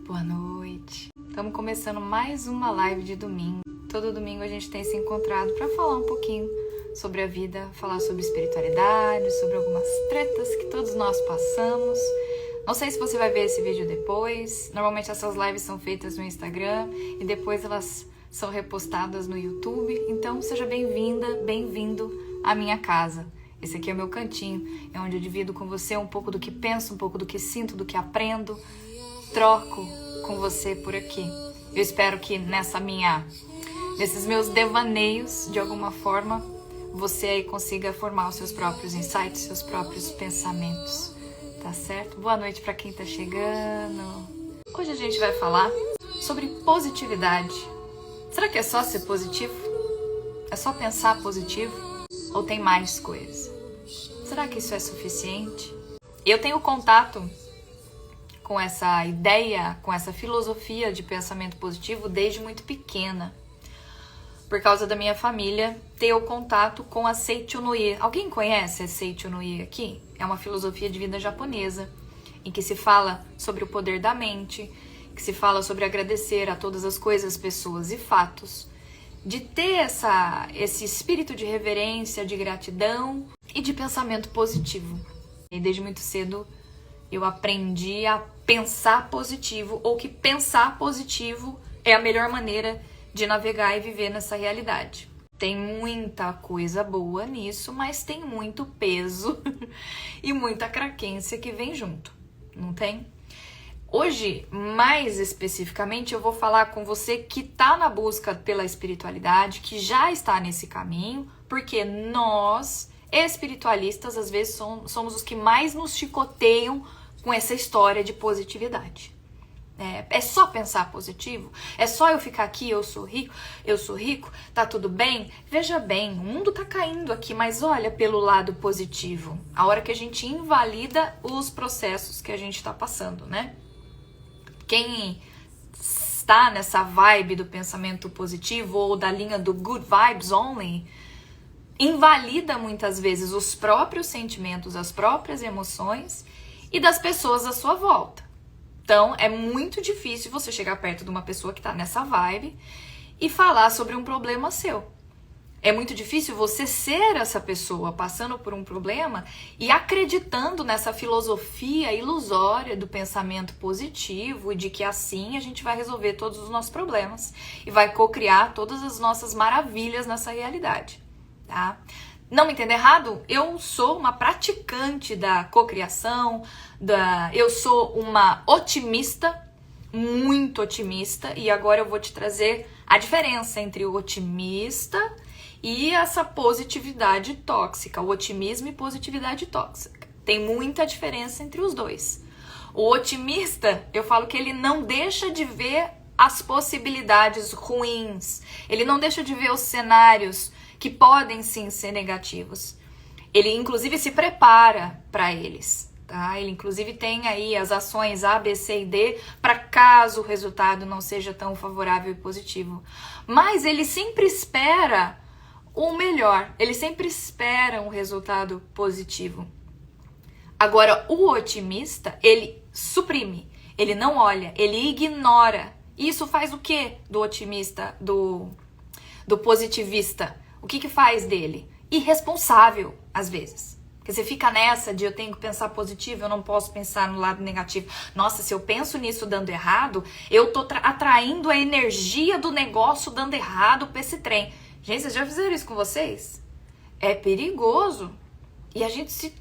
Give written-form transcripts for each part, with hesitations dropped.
Boa noite. Estamos começando mais uma live de domingo. Todo domingo a gente tem se encontrado para falar um pouquinho sobre a vida, falar sobre espiritualidade, sobre algumas tretas que todos nós passamos. Não sei se você vai ver esse vídeo depois. Normalmente essas lives são feitas no Instagram e depois elas são repostadas no YouTube. Então seja bem-vinda, bem-vindo à minha casa. Esse aqui é o meu cantinho, é onde eu divido com você um pouco do que penso, um pouco do que sinto, do que aprendo. Troco com você por aqui. Eu espero que nesses meus devaneios, de alguma forma, você aí consiga formar os seus próprios insights, seus próprios pensamentos. Tá certo? Boa noite para quem tá chegando. Hoje a gente vai falar sobre positividade. Será que é só ser positivo? É só pensar positivo? Ou tem mais coisa? Será que isso é suficiente? Eu tenho contato com essa ideia, com essa filosofia de pensamento positivo desde muito pequena. Por causa da minha família ter o contato com a Seicho-no-ie. Alguém conhece a Seicho-no-ie aqui? É uma filosofia de vida japonesa, em que se fala sobre o poder da mente, que se fala sobre agradecer a todas as coisas, pessoas e fatos, de ter esse espírito de reverência, de gratidão e de pensamento positivo. E desde muito cedo eu aprendi a pensar positivo, ou que pensar positivo é a melhor maneira de navegar e viver nessa realidade. Tem muita coisa boa nisso, mas tem muito peso e muita craquência que vem junto, não tem? Hoje, mais especificamente, eu vou falar com você que está na busca pela espiritualidade, que já está nesse caminho, porque nós, espiritualistas, às vezes somos os que mais nos chicoteiam com essa história de positividade. É só pensar positivo? É só eu ficar aqui, eu sou rico, tá tudo bem? Veja bem, o mundo tá caindo aqui, mas olha pelo lado positivo. A hora que a gente invalida os processos que a gente tá passando, né? Quem está nessa vibe do pensamento positivo ou da linha do good vibes only, invalida muitas vezes os próprios sentimentos, as próprias emoções e das pessoas à sua volta. Então, é muito difícil você chegar perto de uma pessoa que está nessa vibe e falar sobre um problema seu. É muito difícil você ser essa pessoa passando por um problema e acreditando nessa filosofia ilusória do pensamento positivo e de que assim a gente vai resolver todos os nossos problemas e vai co-criar todas as nossas maravilhas nessa realidade, tá? Não me entenda errado, eu sou uma praticante da cocriação, eu sou uma otimista, muito otimista, e agora eu vou te trazer a diferença entre o otimista e essa positividade tóxica, o otimismo e positividade tóxica. Tem muita diferença entre os dois. O otimista, eu falo que ele não deixa de ver as possibilidades ruins, ele não deixa de ver os cenários que podem sim ser negativos. Ele inclusive se prepara para eles, tá? Ele inclusive tem aí as ações A, B, C e D para caso o resultado não seja tão favorável e positivo. Mas ele sempre espera o melhor, ele sempre espera um resultado positivo. Agora, o otimista, ele suprime, ele não olha, ele ignora. Isso faz o quê do otimista, do positivista? O que faz dele? Irresponsável, às vezes. Porque você fica nessa de eu tenho que pensar positivo, eu não posso pensar no lado negativo. Nossa, se eu penso nisso dando errado, eu tô atraindo a energia do negócio dando errado pra esse trem. Gente, vocês já fizeram isso com vocês? É perigoso. E a gente se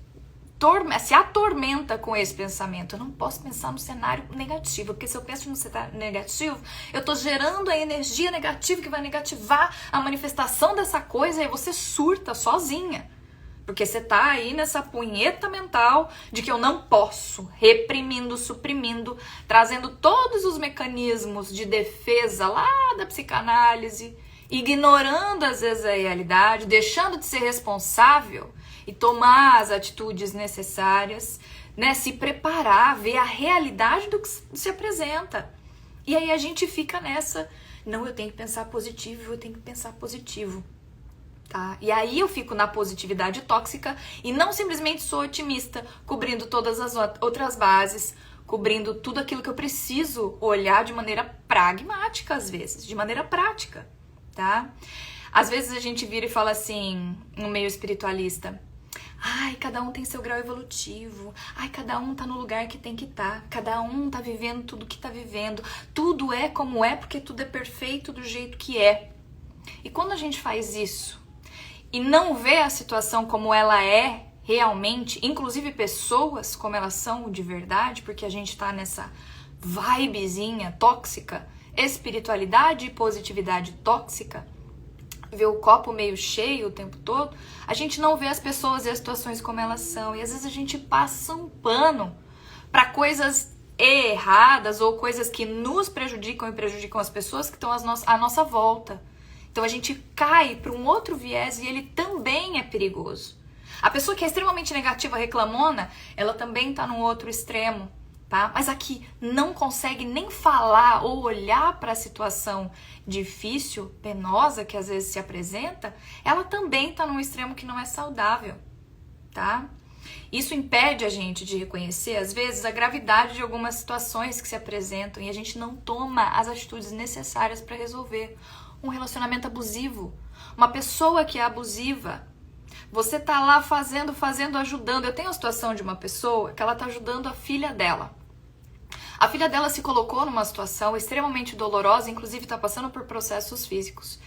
atormenta com esse pensamento. Eu não posso pensar no cenário negativo, porque se eu penso no cenário negativo, eu tô gerando a energia negativa que vai negativar a manifestação dessa coisa e você surta sozinha. Porque você tá aí nessa punheta mental de que eu não posso, reprimindo, suprimindo, trazendo todos os mecanismos de defesa lá da psicanálise, ignorando às vezes a realidade, deixando de ser responsável e tomar as atitudes necessárias, né? Se preparar, ver a realidade do que se apresenta. E aí a gente fica nessa, não, eu tenho que pensar positivo, eu tenho que pensar positivo. Tá? E aí eu fico na positividade tóxica e não simplesmente sou otimista, cobrindo todas as outras bases cobrindo tudo aquilo que eu preciso olhar de maneira pragmática, às vezes, de maneira prática, tá? Às vezes a gente vira e fala assim, no meio espiritualista, ai, cada um tem seu grau evolutivo, ai, cada um tá no lugar que tem que estar, cada um tá vivendo tudo que tá vivendo, tudo é como é porque tudo é perfeito do jeito que é. E quando a gente faz isso e não vê a situação como ela é realmente, inclusive pessoas como elas são de verdade, porque a gente tá nessa vibezinha tóxica, espiritualidade e positividade tóxica, ver o copo meio cheio o tempo todo, a gente não vê as pessoas e as situações como elas são. E às vezes a gente passa um pano para coisas erradas ou coisas que nos prejudicam e prejudicam as pessoas que estão à nossa volta. Então a gente cai para um outro viés e ele também é perigoso. A pessoa que é extremamente negativa, reclamona, ela também está num outro extremo, tá? Mas aqui não consegue nem falar ou olhar para a situação difícil, penosa que às vezes se apresenta, ela também está num extremo que não é saudável, tá? Isso impede a gente de reconhecer, às vezes, a gravidade de algumas situações que se apresentam e a gente não toma as atitudes necessárias para resolver. Um relacionamento abusivo, uma pessoa que é abusiva, você tá lá fazendo, ajudando. Eu tenho a situação de uma pessoa que ela tá ajudando a filha dela. A filha dela se colocou numa situação extremamente dolorosa, inclusive tá passando por processos físicos.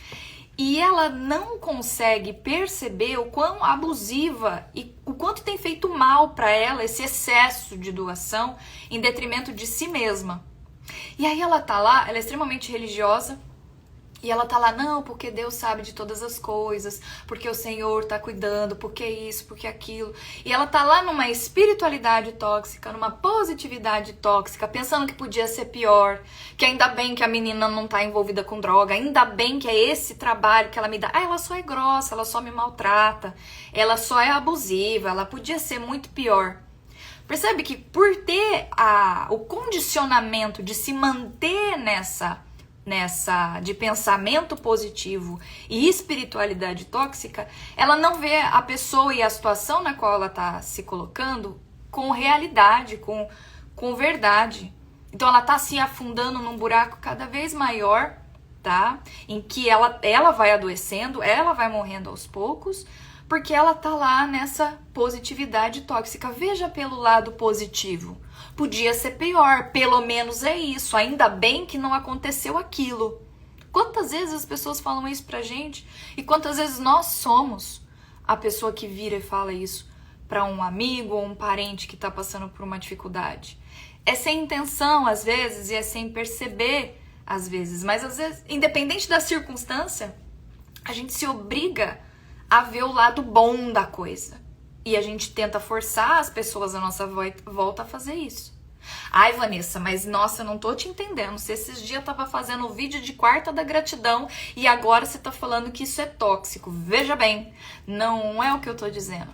E ela não consegue perceber o quão abusiva e o quanto tem feito mal para ela esse excesso de doação em detrimento de si mesma. E aí ela tá lá, ela é extremamente religiosa, e ela tá lá, não, porque Deus sabe de todas as coisas, porque o Senhor tá cuidando, porque isso, porque aquilo. E ela tá lá numa espiritualidade tóxica, numa positividade tóxica, pensando que podia ser pior, que ainda bem que a menina não tá envolvida com droga, ainda bem que é esse trabalho que ela me dá. Ah, ela só é grossa, ela só me maltrata, ela só é abusiva, ela podia ser muito pior. Percebe que por ter o condicionamento de se manter nessa de pensamento positivo e espiritualidade tóxica, ela não vê a pessoa e a situação na qual ela está se colocando com realidade, com verdade. Então ela está se afundando num buraco cada vez maior, tá? Em que ela vai adoecendo, ela vai morrendo aos poucos, porque ela tá lá nessa positividade tóxica. Veja pelo lado positivo. Podia ser pior, pelo menos é isso. Ainda bem que não aconteceu aquilo. Quantas vezes as pessoas falam isso pra gente? E quantas vezes nós somos a pessoa que vira e fala isso pra um amigo ou um parente que tá passando por uma dificuldade? É sem intenção, às vezes, e é sem perceber, às vezes. Mas, às vezes, independente da circunstância, a gente se obriga a ver o lado bom da coisa. E a gente tenta forçar as pessoas à nossa volta a fazer isso. Ai, Vanessa, mas nossa, eu não tô te entendendo. Se esses dias eu tava fazendo o vídeo de quarta da gratidão e agora você tá falando que isso é tóxico. Veja bem, não é o que eu tô dizendo.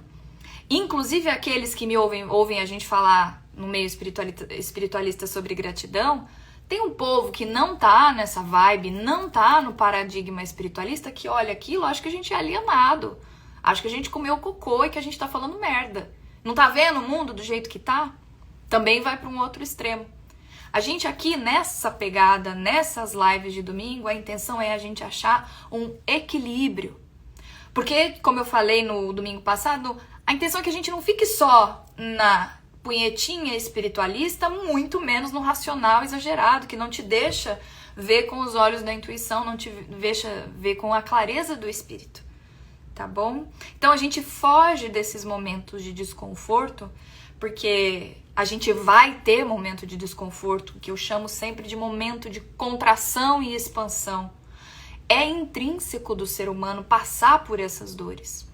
Inclusive aqueles que me ouvem a gente falar no meio espiritualista sobre gratidão, tem um povo que não tá nessa vibe, não tá no paradigma espiritualista, que olha aquilo, acho que a gente é alienado. Acho que a gente comeu cocô e que a gente tá falando merda. Não tá vendo o mundo do jeito que tá? Também vai para um outro extremo. A gente aqui nessa pegada, nessas lives de domingo, a intenção é a gente achar um equilíbrio. Porque, como eu falei no domingo passado, a intenção é que a gente não fique só na punhetinha espiritualista, muito menos no racional exagerado, que não te deixa ver com os olhos da intuição, não te deixa ver com a clareza do espírito. Tá bom? Então a gente foge desses momentos de desconforto, porque a gente vai ter momento de desconforto, que eu chamo sempre de momento de contração e expansão. É intrínseco do ser humano passar por essas dores.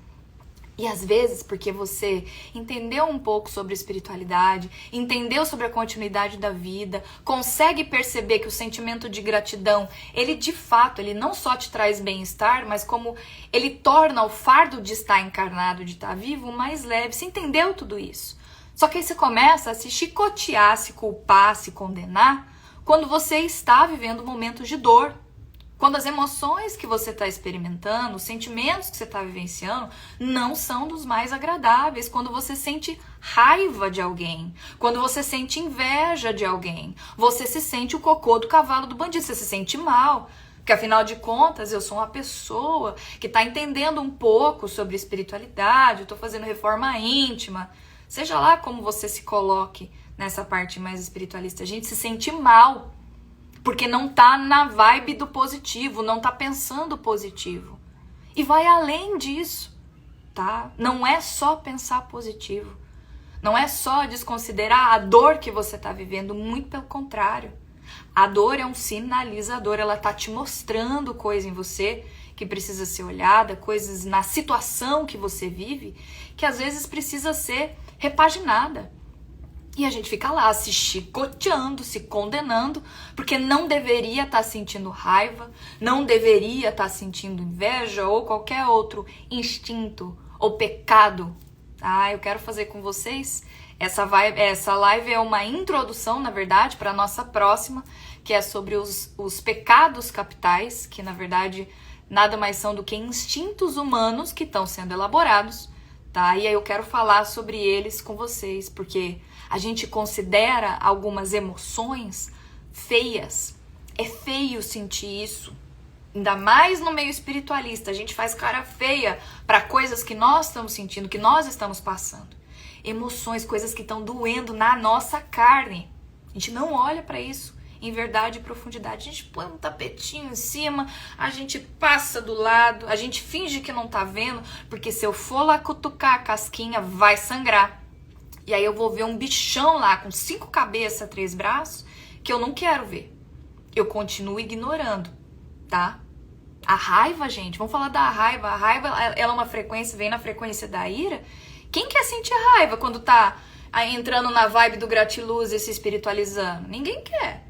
E às vezes, porque você entendeu um pouco sobre espiritualidade, entendeu sobre a continuidade da vida, consegue perceber que o sentimento de gratidão, ele de fato, ele não só te traz bem-estar, mas como ele torna o fardo de estar encarnado, de estar vivo, mais leve. Você entendeu tudo isso. Só que aí você começa a se chicotear, se culpar, se condenar, quando você está vivendo momentos de dor. Quando as emoções que você está experimentando, os sentimentos que você está vivenciando, não são dos mais agradáveis. Quando você sente raiva de alguém, quando você sente inveja de alguém, você se sente o cocô do cavalo do bandido, você se sente mal. Porque afinal de contas, eu sou uma pessoa que está entendendo um pouco sobre espiritualidade, eu estou fazendo reforma íntima. Seja lá como você se coloque nessa parte mais espiritualista, a gente se sente mal. Porque não tá na vibe do positivo, não tá pensando positivo. E vai além disso, tá? Não é só pensar positivo. Não é só desconsiderar a dor que você tá vivendo, muito pelo contrário. A dor é um sinalizador, ela tá te mostrando coisa em você que precisa ser olhada, coisas na situação que você vive, que às vezes precisa ser repaginada. E a gente fica lá se chicoteando, se condenando, porque não deveria estar sentindo raiva, não deveria estar sentindo inveja ou qualquer outro instinto ou pecado. Eu quero fazer com vocês essa live é uma introdução, na verdade, para a nossa próxima, que é sobre os pecados capitais, que na verdade nada mais são do que instintos humanos que estão sendo elaborados, tá? E aí eu quero falar sobre eles com vocês, porque a gente considera algumas emoções feias. É feio sentir isso. Ainda mais no meio espiritualista. A gente faz cara feia para coisas que nós estamos sentindo, que nós estamos passando. Emoções, coisas que estão doendo na nossa carne. A gente não olha para isso em verdade e profundidade. A gente põe um tapetinho em cima, a gente passa do lado, a gente finge que não tá vendo, porque se eu for lá cutucar a casquinha, vai sangrar. E aí eu vou ver um bichão lá com 5 cabeças, 3 braços, que eu não quero ver. Eu continuo ignorando, tá? A raiva, gente, vamos falar da raiva. A raiva, ela é uma frequência, vem na frequência da ira. Quem quer sentir raiva quando tá entrando na vibe do gratiluz e se espiritualizando? Ninguém quer.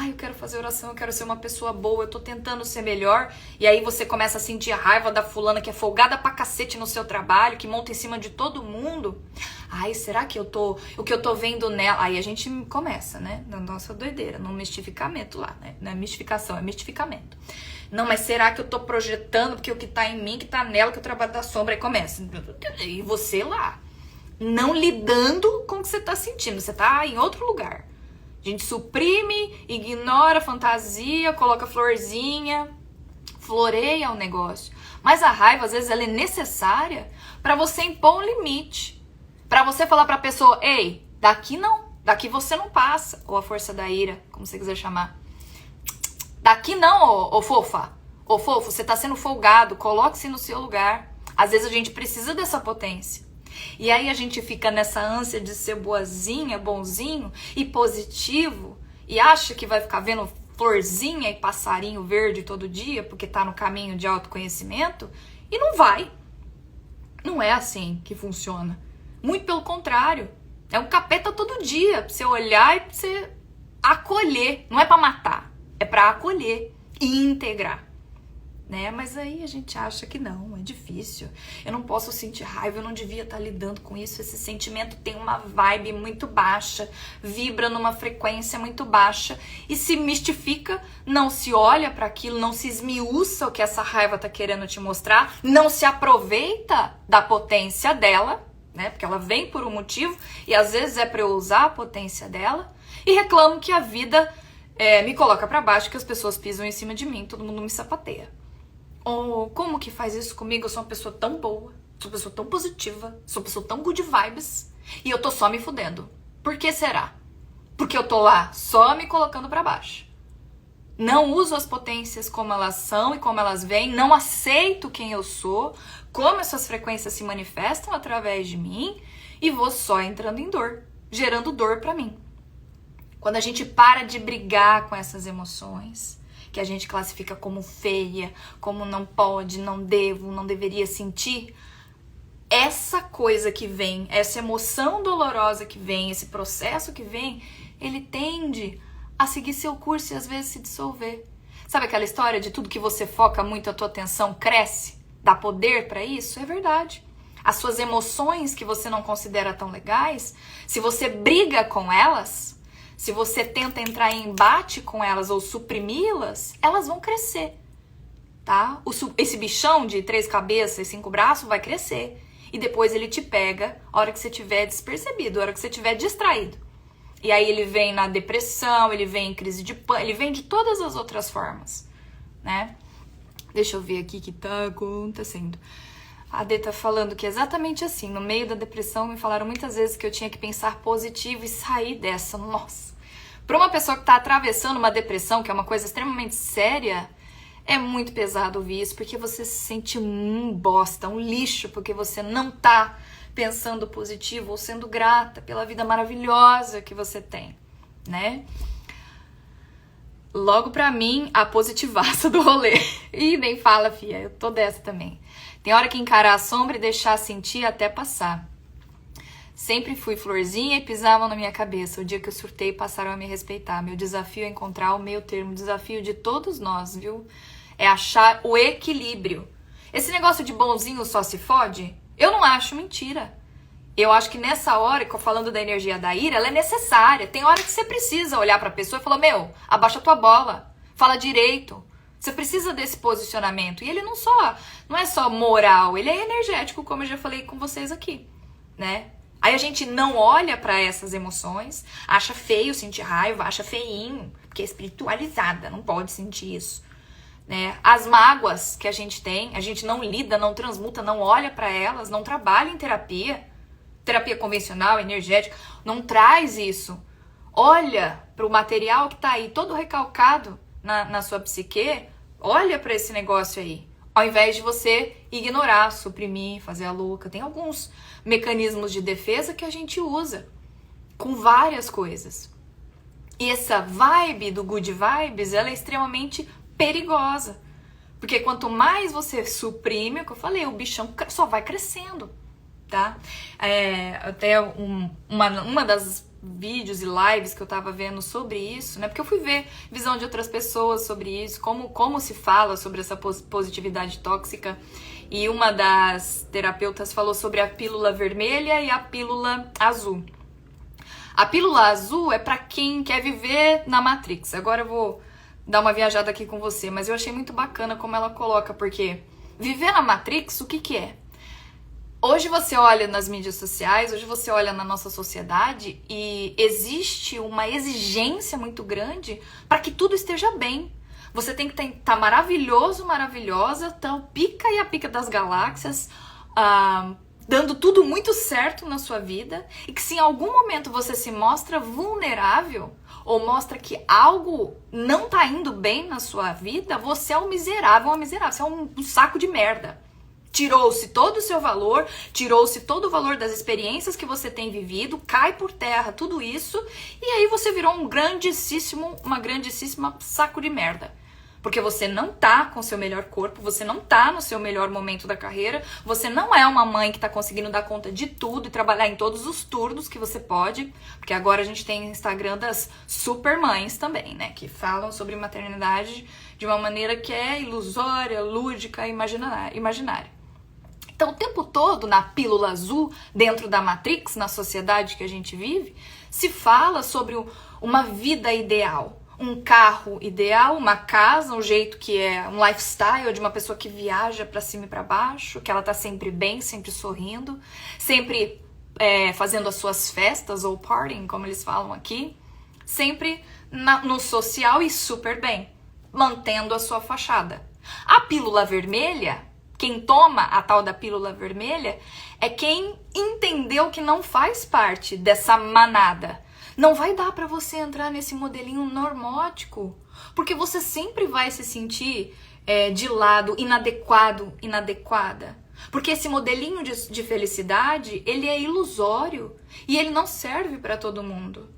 Eu quero fazer oração, eu quero ser uma pessoa boa, eu tô tentando ser melhor. E aí você começa a sentir a raiva da fulana que é folgada pra cacete no seu trabalho, que monta em cima de todo mundo. Será que o que eu tô vendo nela? Aí a gente começa, né? Na nossa doideira, no mistificamento lá, né? Não é mistificação, é mistificamento. Não, mas será que eu tô projetando porque o que tá em mim, que tá nela, que eu trabalho da sombra, aí começa. E você lá, não lidando com o que você tá sentindo, você tá em outro lugar. A gente suprime, ignora a fantasia, coloca florzinha, floreia o negócio. Mas a raiva, às vezes, ela é necessária para você impor um limite. Para você falar para a pessoa, ei, daqui não, daqui você não passa. Ou a força da ira, como você quiser chamar. Daqui não, ô fofa. Ô fofo, você tá sendo folgado, coloque-se no seu lugar. Às vezes a gente precisa dessa potência. E aí a gente fica nessa ânsia de ser boazinha, bonzinho e positivo e acha que vai ficar vendo florzinha e passarinho verde todo dia porque tá no caminho de autoconhecimento e não vai. Não é assim que funciona. Muito pelo contrário. É um capeta todo dia pra você olhar e pra você acolher. Não é pra matar, é pra acolher e integrar. Né? Mas aí a gente acha que não, é difícil. Eu não posso sentir raiva, eu não devia estar lidando com isso. Esse sentimento tem uma vibe muito baixa, vibra numa frequência muito baixa e se mistifica, não se olha para aquilo, não se esmiuça o que essa raiva está querendo te mostrar, não se aproveita da potência dela, né? Porque ela vem por um motivo e às vezes é para eu usar a potência dela e reclamo que a vida me coloca para baixo, que as pessoas pisam em cima de mim, todo mundo me sapateia. Como que faz isso comigo? Eu sou uma pessoa tão boa, sou uma pessoa tão positiva, sou uma pessoa tão good vibes e eu tô só me fudendo. Por que será? Porque eu tô lá só me colocando pra baixo. Não uso as potências como elas são e como elas vêm, não aceito quem eu sou, como essas frequências se manifestam através de mim e vou só entrando em dor, gerando dor pra mim. Quando a gente para de brigar com essas emoções, que a gente classifica como feia, como não pode, não devo, não deveria sentir, essa coisa que vem, essa emoção dolorosa que vem, esse processo que vem, ele tende a seguir seu curso e às vezes se dissolver. Sabe aquela história de tudo que você foca muito, a tua atenção cresce? Dá poder para isso? É verdade. As suas emoções que você não considera tão legais, se você briga com elas, se você tenta entrar em embate com elas ou suprimi-las, elas vão crescer. tá? Esse bichão de 3 cabeças e 5 braços vai crescer. E depois ele te pega a hora que você estiver despercebido, a hora que você estiver distraído. E aí ele vem na depressão, ele vem em crise de pânico, ele vem de todas as outras formas, né? Deixa eu ver aqui o que tá acontecendo. A Dê tá falando que é exatamente assim, no meio da depressão me falaram muitas vezes que eu tinha que pensar positivo e sair dessa. Nossa! Para uma pessoa que tá atravessando uma depressão, que é uma coisa extremamente séria, é muito pesado ouvir isso, porque você se sente um bosta, um lixo, porque você não tá pensando positivo ou sendo grata pela vida maravilhosa que você tem, né? Logo pra mim, a positivaça do rolê. Ih, nem fala, fia, eu tô dessa também. Tem hora que encarar a sombra e deixar sentir até passar. Sempre fui florzinha e pisavam na minha cabeça. O dia que eu surtei, passaram a me respeitar. Meu desafio é encontrar o meio termo. O desafio de todos nós, viu? É achar o equilíbrio. Esse negócio de bonzinho só se fode, eu não acho mentira. Eu acho que nessa hora, que eu falando da energia da ira, ela é necessária. Tem hora que você precisa olhar pra pessoa e falar, meu, abaixa tua bola, fala direito. Você precisa desse posicionamento. E ele não é só moral, ele é energético, como eu já falei com vocês aqui, né? Aí a gente não olha pra essas emoções, acha feio sentir raiva, acha feinho, porque é espiritualizada, não pode sentir isso, né? As mágoas que a gente tem, a gente não lida, não transmuta, não olha pra elas, não trabalha em terapia convencional, energética, não traz isso. Olha pro material que tá aí todo recalcado na sua psique, olha pra esse negócio aí. Ao invés de você ignorar, suprimir, fazer a louca. Tem alguns mecanismos de defesa que a gente usa com várias coisas. E essa vibe do good vibes, ela é extremamente perigosa. Porque quanto mais você suprime, é o que eu falei, o bichão só vai crescendo, tá? Até uma das vídeos e lives que eu tava vendo sobre isso, né? Porque eu fui ver visão de outras pessoas sobre isso, como se fala sobre essa positividade tóxica. E uma das terapeutas falou sobre a pílula vermelha e a pílula azul. A pílula azul é para quem quer viver na Matrix. Agora eu vou dar uma viajada aqui com você, mas eu achei muito bacana como ela coloca, porque viver na Matrix, o que que é? Hoje você olha nas mídias sociais, hoje você olha na nossa sociedade e existe uma exigência muito grande para que tudo esteja bem. Você tem que estar maravilhoso, maravilhosa, tá o pica e a pica das galáxias, dando tudo muito certo na sua vida, e que se em algum momento você se mostra vulnerável ou mostra que algo não tá indo bem na sua vida, você é um miserável, uma miserável, você é um saco de merda. Tirou-se todo o seu valor, tirou-se todo o valor das experiências que você tem vivido, cai por terra tudo isso, e aí você virou uma grandíssima saco de merda. Porque você não tá com o seu melhor corpo, você não tá no seu melhor momento da carreira, você não é uma mãe que tá conseguindo dar conta de tudo e trabalhar em todos os turnos que você pode, porque agora a gente tem Instagram das super mães também, né, que falam sobre maternidade de uma maneira que é ilusória, lúdica, imaginária. Então, o tempo todo, na pílula azul, dentro da Matrix, na sociedade que a gente vive, se fala sobre uma vida ideal. Um carro ideal, uma casa, um jeito que é um lifestyle de uma pessoa que viaja pra cima e pra baixo, que ela tá sempre bem, sempre sorrindo, sempre fazendo as suas festas ou partying, como eles falam aqui, sempre no social e super bem, mantendo a sua fachada. A pílula vermelha, quem toma a tal da pílula vermelha, é quem entendeu que não faz parte dessa manada. Não vai dar pra você entrar nesse modelinho normótico, porque você sempre vai se sentir de lado, inadequado, inadequada. Porque esse modelinho de felicidade, ele é ilusório e ele não serve pra todo mundo.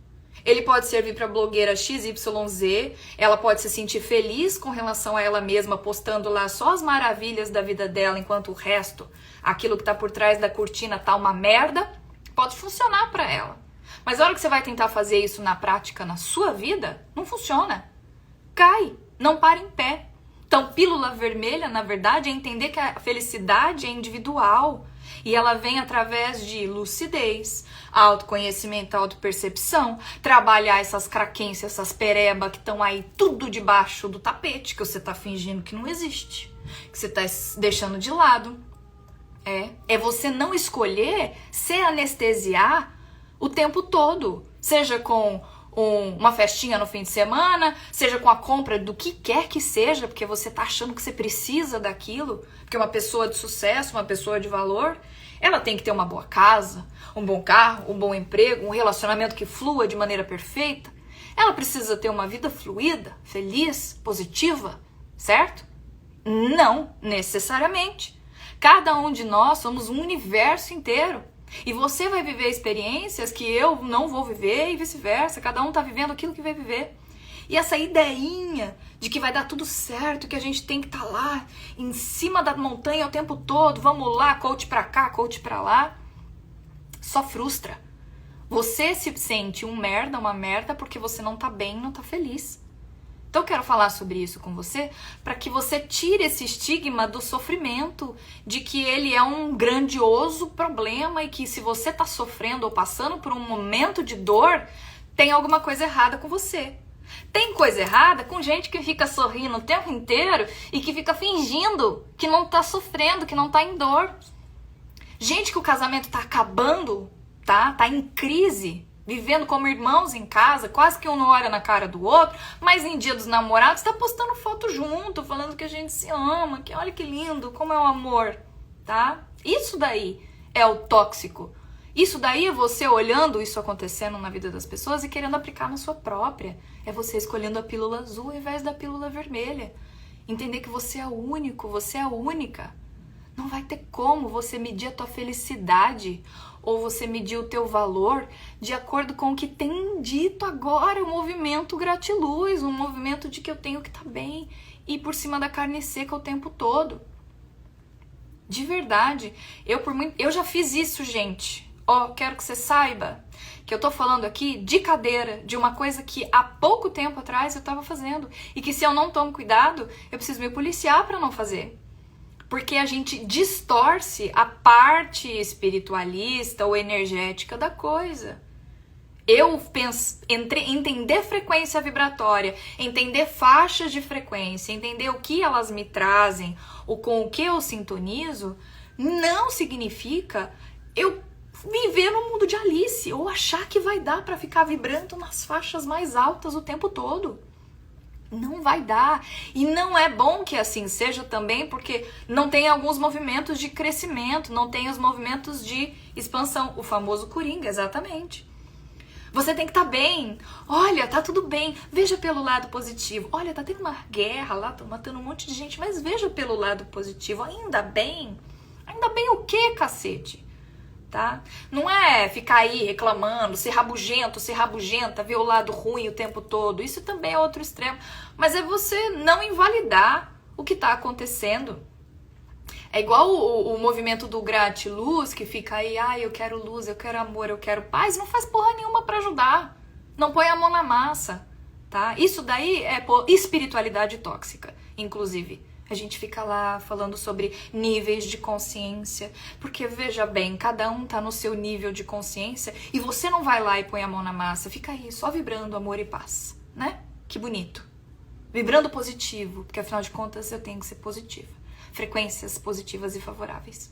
Ele pode servir para blogueira XYZ, ela pode se sentir feliz com relação a ela mesma, postando lá só as maravilhas da vida dela, enquanto o resto, aquilo que tá por trás da cortina tá uma merda, pode funcionar para ela. Mas a hora que você vai tentar fazer isso na prática, na sua vida, não funciona. Cai, não para em pé. Então, pílula vermelha, na verdade, é entender que a felicidade é individual. E ela vem através de lucidez, autoconhecimento, autopercepção, trabalhar essas craquências, essas pereba que estão aí tudo debaixo do tapete, que você tá fingindo que não existe, que você tá deixando de lado. É você não escolher se anestesiar o tempo todo, seja com uma festinha no fim de semana, seja com a compra do que quer que seja, porque você tá achando que você precisa daquilo, porque uma pessoa de sucesso, uma pessoa de valor, ela tem que ter uma boa casa, um bom carro, um bom emprego, um relacionamento que flua de maneira perfeita. Ela precisa ter uma vida fluida, feliz, positiva, certo? Não necessariamente. Cada um de nós somos um universo inteiro. E você vai viver experiências que eu não vou viver e vice-versa. Cada um tá vivendo aquilo que vai viver. E essa ideinha de que vai dar tudo certo, que a gente tem que estar lá em cima da montanha o tempo todo, vamos lá, coach pra cá, coach pra lá, só frustra. Você se sente uma merda, porque você não tá bem, não tá feliz. Então eu quero falar sobre isso com você, para que você tire esse estigma do sofrimento, de que ele é um grandioso problema e que se você tá sofrendo ou passando por um momento de dor, tem alguma coisa errada com você. Tem coisa errada com gente que fica sorrindo o tempo inteiro e que fica fingindo que não tá sofrendo, que não tá em dor. Gente que o casamento tá acabando, tá em crise, vivendo como irmãos em casa, quase que um não olha na cara do outro, mas em dia dos namorados tá postando foto junto, falando que a gente se ama, que olha que lindo, como é o amor, tá? Isso daí é o tóxico. Isso daí é você olhando isso acontecendo na vida das pessoas e querendo aplicar na sua própria. É você escolhendo a pílula azul ao invés da pílula vermelha. Entender que você é único, você é única. Não vai ter como você medir a tua felicidade ou você medir o teu valor de acordo com o que tem dito agora, o movimento gratiluz, um movimento de que eu tenho que estar bem e ir por cima da carne seca o tempo todo. De verdade, eu já fiz isso, gente. Quero que você saiba que eu tô falando aqui de cadeira, de uma coisa que há pouco tempo atrás eu tava fazendo e que se eu não tomo cuidado, eu preciso me policiar para não fazer. Porque a gente distorce a parte espiritualista ou energética da coisa. Eu penso, entender frequência vibratória, entender faixas de frequência, entender o que elas me trazem, ou com o que eu sintonizo, não significa eu viver no mundo de Alice, ou achar que vai dar para ficar vibrando nas faixas mais altas o tempo todo. Não vai dar. E não é bom que assim seja também, porque não tem alguns movimentos de crescimento, não tem os movimentos de expansão. O famoso coringa, exatamente. Você tem que estar bem. Olha, tá tudo bem. Veja pelo lado positivo. Olha, tá tendo uma guerra lá, tá matando um monte de gente, mas veja pelo lado positivo. Ainda bem. Ainda bem o quê, cacete? Tá? Não é ficar aí reclamando, ser rabugento, ser rabugenta, ver o lado ruim o tempo todo. Isso também é outro extremo. Mas é você não invalidar o que está acontecendo. É igual o movimento do gratiluz, que fica aí, eu quero luz, eu quero amor, eu quero paz. Não faz porra nenhuma para ajudar. Não põe a mão na massa. Tá? Isso daí é espiritualidade tóxica, inclusive. A gente fica lá falando sobre níveis de consciência, porque veja bem, cada um tá no seu nível de consciência e você não vai lá e põe a mão na massa, fica aí só vibrando amor e paz, né? Que bonito. Vibrando positivo, porque afinal de contas eu tenho que ser positiva. Frequências positivas e favoráveis,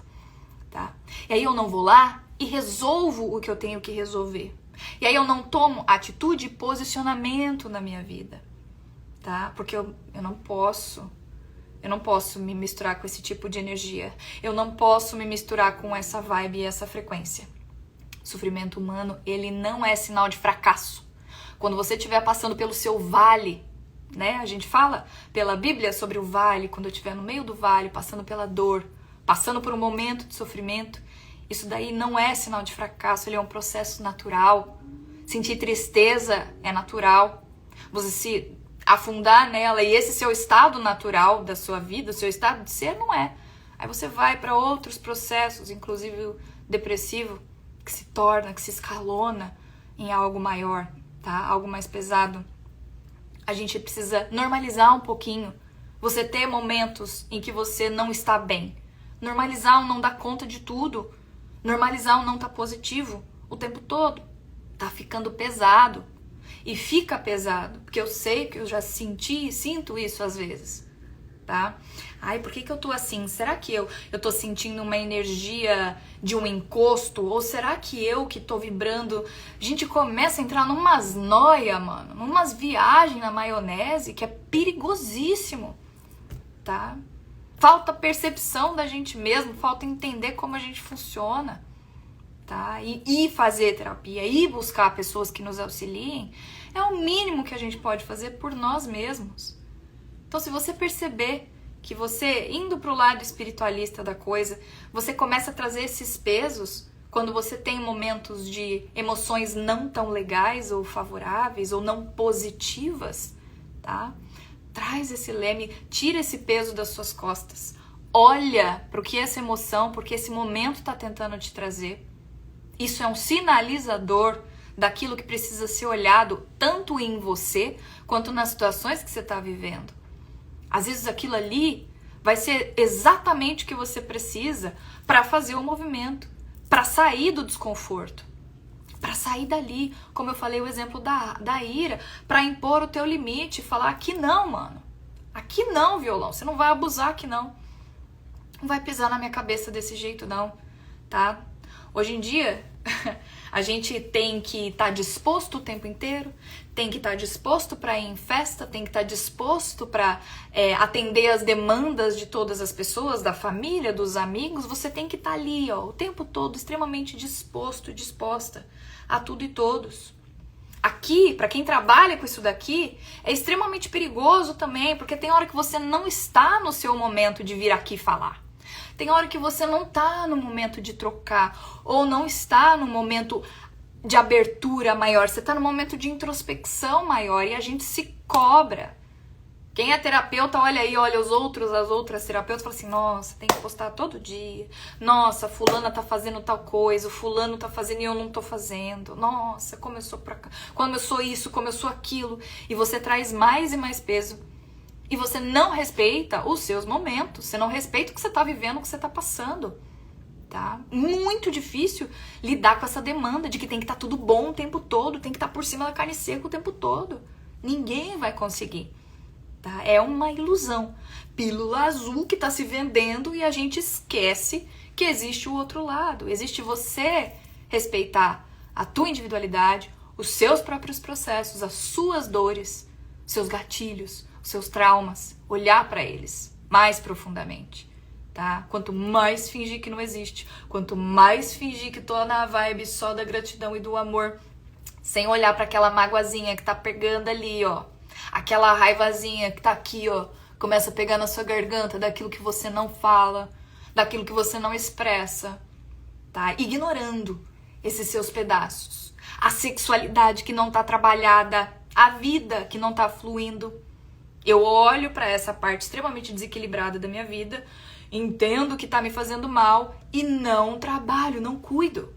tá? E aí eu não vou lá e resolvo o que eu tenho que resolver. E aí eu não tomo atitude e posicionamento na minha vida, tá? Porque eu não posso. Eu não posso me misturar com esse tipo de energia. Eu não posso me misturar com essa vibe e essa frequência. Sofrimento humano, ele não é sinal de fracasso. Quando você estiver passando pelo seu vale, né? A gente fala pela Bíblia sobre o vale, quando eu estiver no meio do vale, passando pela dor, passando por um momento de sofrimento, isso daí não é sinal de fracasso, ele é um processo natural. Sentir tristeza é natural. Você se afundar nela e esse seu estado natural da sua vida, o seu estado de ser, não é. Aí você vai para outros processos, inclusive o depressivo, que se torna, que se escalona em algo maior, tá? Algo mais pesado. A gente precisa normalizar um pouquinho. Você ter momentos em que você não está bem. Normalizar o não dar conta de tudo. Normalizar o não tá positivo o tempo todo. Tá ficando pesado. E fica pesado, porque eu sei que eu já senti e sinto isso às vezes, tá? Ai, por que eu tô assim? Será que eu tô sentindo uma energia de um encosto? Ou será que eu que tô vibrando... A gente começa a entrar numas noia, mano, numas viagens na maionese que é perigosíssimo, tá? Falta percepção da gente mesmo, falta entender como a gente funciona, tá? E fazer terapia, e buscar pessoas que nos auxiliem, é o mínimo que a gente pode fazer por nós mesmos. Então, se você perceber que você, indo para o lado espiritualista da coisa, você começa a trazer esses pesos quando você tem momentos de emoções não tão legais ou favoráveis ou não positivas, tá? Traz esse leme, tira esse peso das suas costas. Olha para o que essa emoção, porque esse momento está tentando te trazer. Isso é um sinalizador daquilo que precisa ser olhado tanto em você quanto nas situações que você está vivendo. Às vezes aquilo ali vai ser exatamente o que você precisa para fazer o movimento, para sair do desconforto, para sair dali, como eu falei o exemplo da ira, para impor o teu limite, falar aqui não, mano, aqui não, violão, você não vai abusar aqui não vai pisar na minha cabeça desse jeito não, tá? Hoje em dia, a gente tem que estar disposto o tempo inteiro, tem que estar disposto para ir em festa, tem que estar disposto para atender as demandas de todas as pessoas, da família, dos amigos. Você tem que estar ali, ó, o tempo todo, extremamente disposto, disposta a tudo e todos. Aqui, para quem trabalha com isso daqui, é extremamente perigoso também, porque tem hora que você não está no seu momento de vir aqui falar. Tem hora que você não está no momento de trocar, ou não está no momento de abertura maior, você está no momento de introspecção maior e a gente se cobra. Quem é terapeuta, olha aí, olha as outras terapeutas, fala assim, nossa, tem que postar todo dia. Nossa, fulana tá fazendo tal coisa, o fulano tá fazendo e eu não tô fazendo. Nossa, como eu sou pra cá, como eu sou isso, como eu sou aquilo. E você traz mais e mais peso. E você não respeita os seus momentos, você não respeita o que você tá vivendo, o que você tá passando. Tá? Muito difícil lidar com essa demanda de que tem que estar tudo bom o tempo todo, tem que estar por cima da carne seca o tempo todo. Ninguém vai conseguir. Tá? É uma ilusão. Pílula azul que está se vendendo e a gente esquece que existe o outro lado. Existe você respeitar a tua individualidade, os seus próprios processos, as suas dores, seus gatilhos, os seus traumas, olhar para eles mais profundamente. Tá? Quanto mais fingir que não existe, quanto mais fingir que tô na vibe só da gratidão e do amor, sem olhar para aquela magoazinha que tá pegando ali, ó, aquela raivazinha que tá aqui, ó, começa a pegar na sua garganta daquilo que você não fala, daquilo que você não expressa, tá? Ignorando esses seus pedaços, a sexualidade que não tá trabalhada, a vida que não tá fluindo. Eu olho para essa parte extremamente desequilibrada da minha vida, entendo que tá me fazendo mal e não trabalho, não cuido.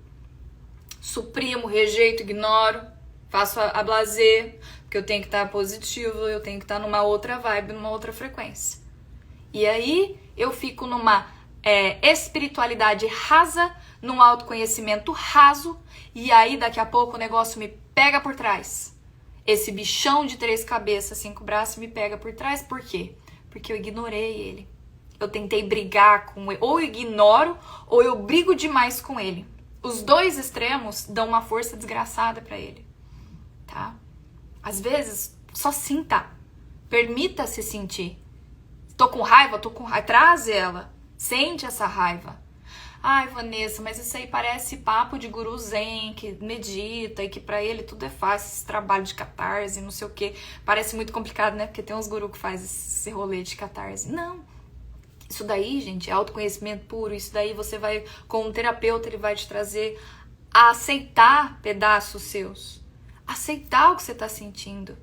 Suprimo, rejeito, ignoro, faço a blazer, porque eu tenho que estar positivo, eu tenho que estar numa outra vibe, numa outra frequência. E aí eu fico numa espiritualidade rasa, num autoconhecimento raso, e aí daqui a pouco o negócio me pega por trás. Esse bichão de 3 cabeças, 5 braços me pega por trás, por quê? Porque eu ignorei ele. Eu tentei brigar com ele, ou eu ignoro, ou eu brigo demais com ele. Os dois extremos dão uma força desgraçada pra ele, tá? Às vezes, só sinta. Permita-se sentir. Tô com raiva, traz ela. Sente essa raiva. Ai, Vanessa, mas isso aí parece papo de guru zen, que medita e que pra ele tudo é fácil, esse trabalho de catarse, não sei o quê. Parece muito complicado, né? Porque tem uns gurus que fazem esse rolê de catarse. Não. Isso daí, gente, é autoconhecimento puro. Isso daí você vai, com um terapeuta, ele vai te trazer a aceitar pedaços seus. Aceitar o que você tá sentindo.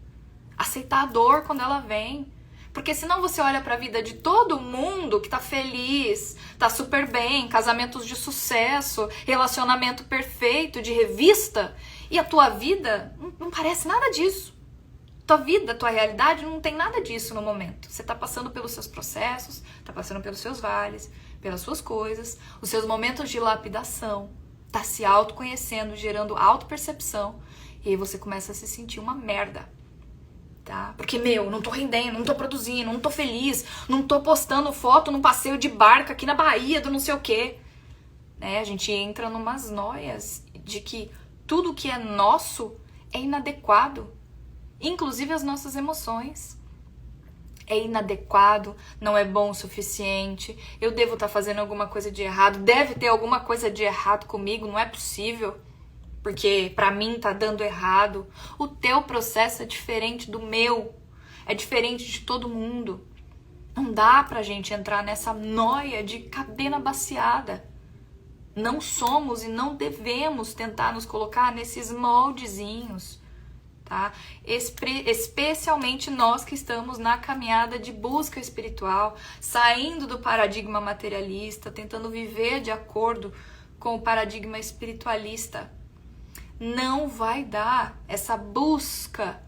Aceitar a dor quando ela vem. Porque senão você olha pra vida de todo mundo que tá feliz, tá super bem, casamentos de sucesso, relacionamento perfeito, de revista, e a tua vida não parece nada disso. Tua vida, tua realidade não tem nada disso no momento. Você tá passando pelos seus processos, tá passando pelos seus vales, pelas suas coisas, os seus momentos de lapidação, tá se autoconhecendo, gerando autopercepção, e aí você começa a se sentir uma merda, tá? Porque, não tô rendendo, não tô produzindo, não tô feliz, não tô postando foto num passeio de barca aqui na Bahia do não sei o quê. Né? A gente entra numas noias de que tudo que é nosso é inadequado, inclusive as nossas emoções. É inadequado, não é bom o suficiente, eu devo estar fazendo alguma coisa de errado, deve ter alguma coisa de errado comigo, não é possível, porque pra mim tá dando errado. O teu processo é diferente do meu, é diferente de todo mundo. Não dá pra gente entrar nessa noia de caber na baciada. Não somos e não devemos tentar nos colocar nesses moldezinhos. Tá? Especialmente nós que estamos na caminhada de busca espiritual, saindo do paradigma materialista, tentando viver de acordo com o paradigma espiritualista. Não vai dar. Essa busca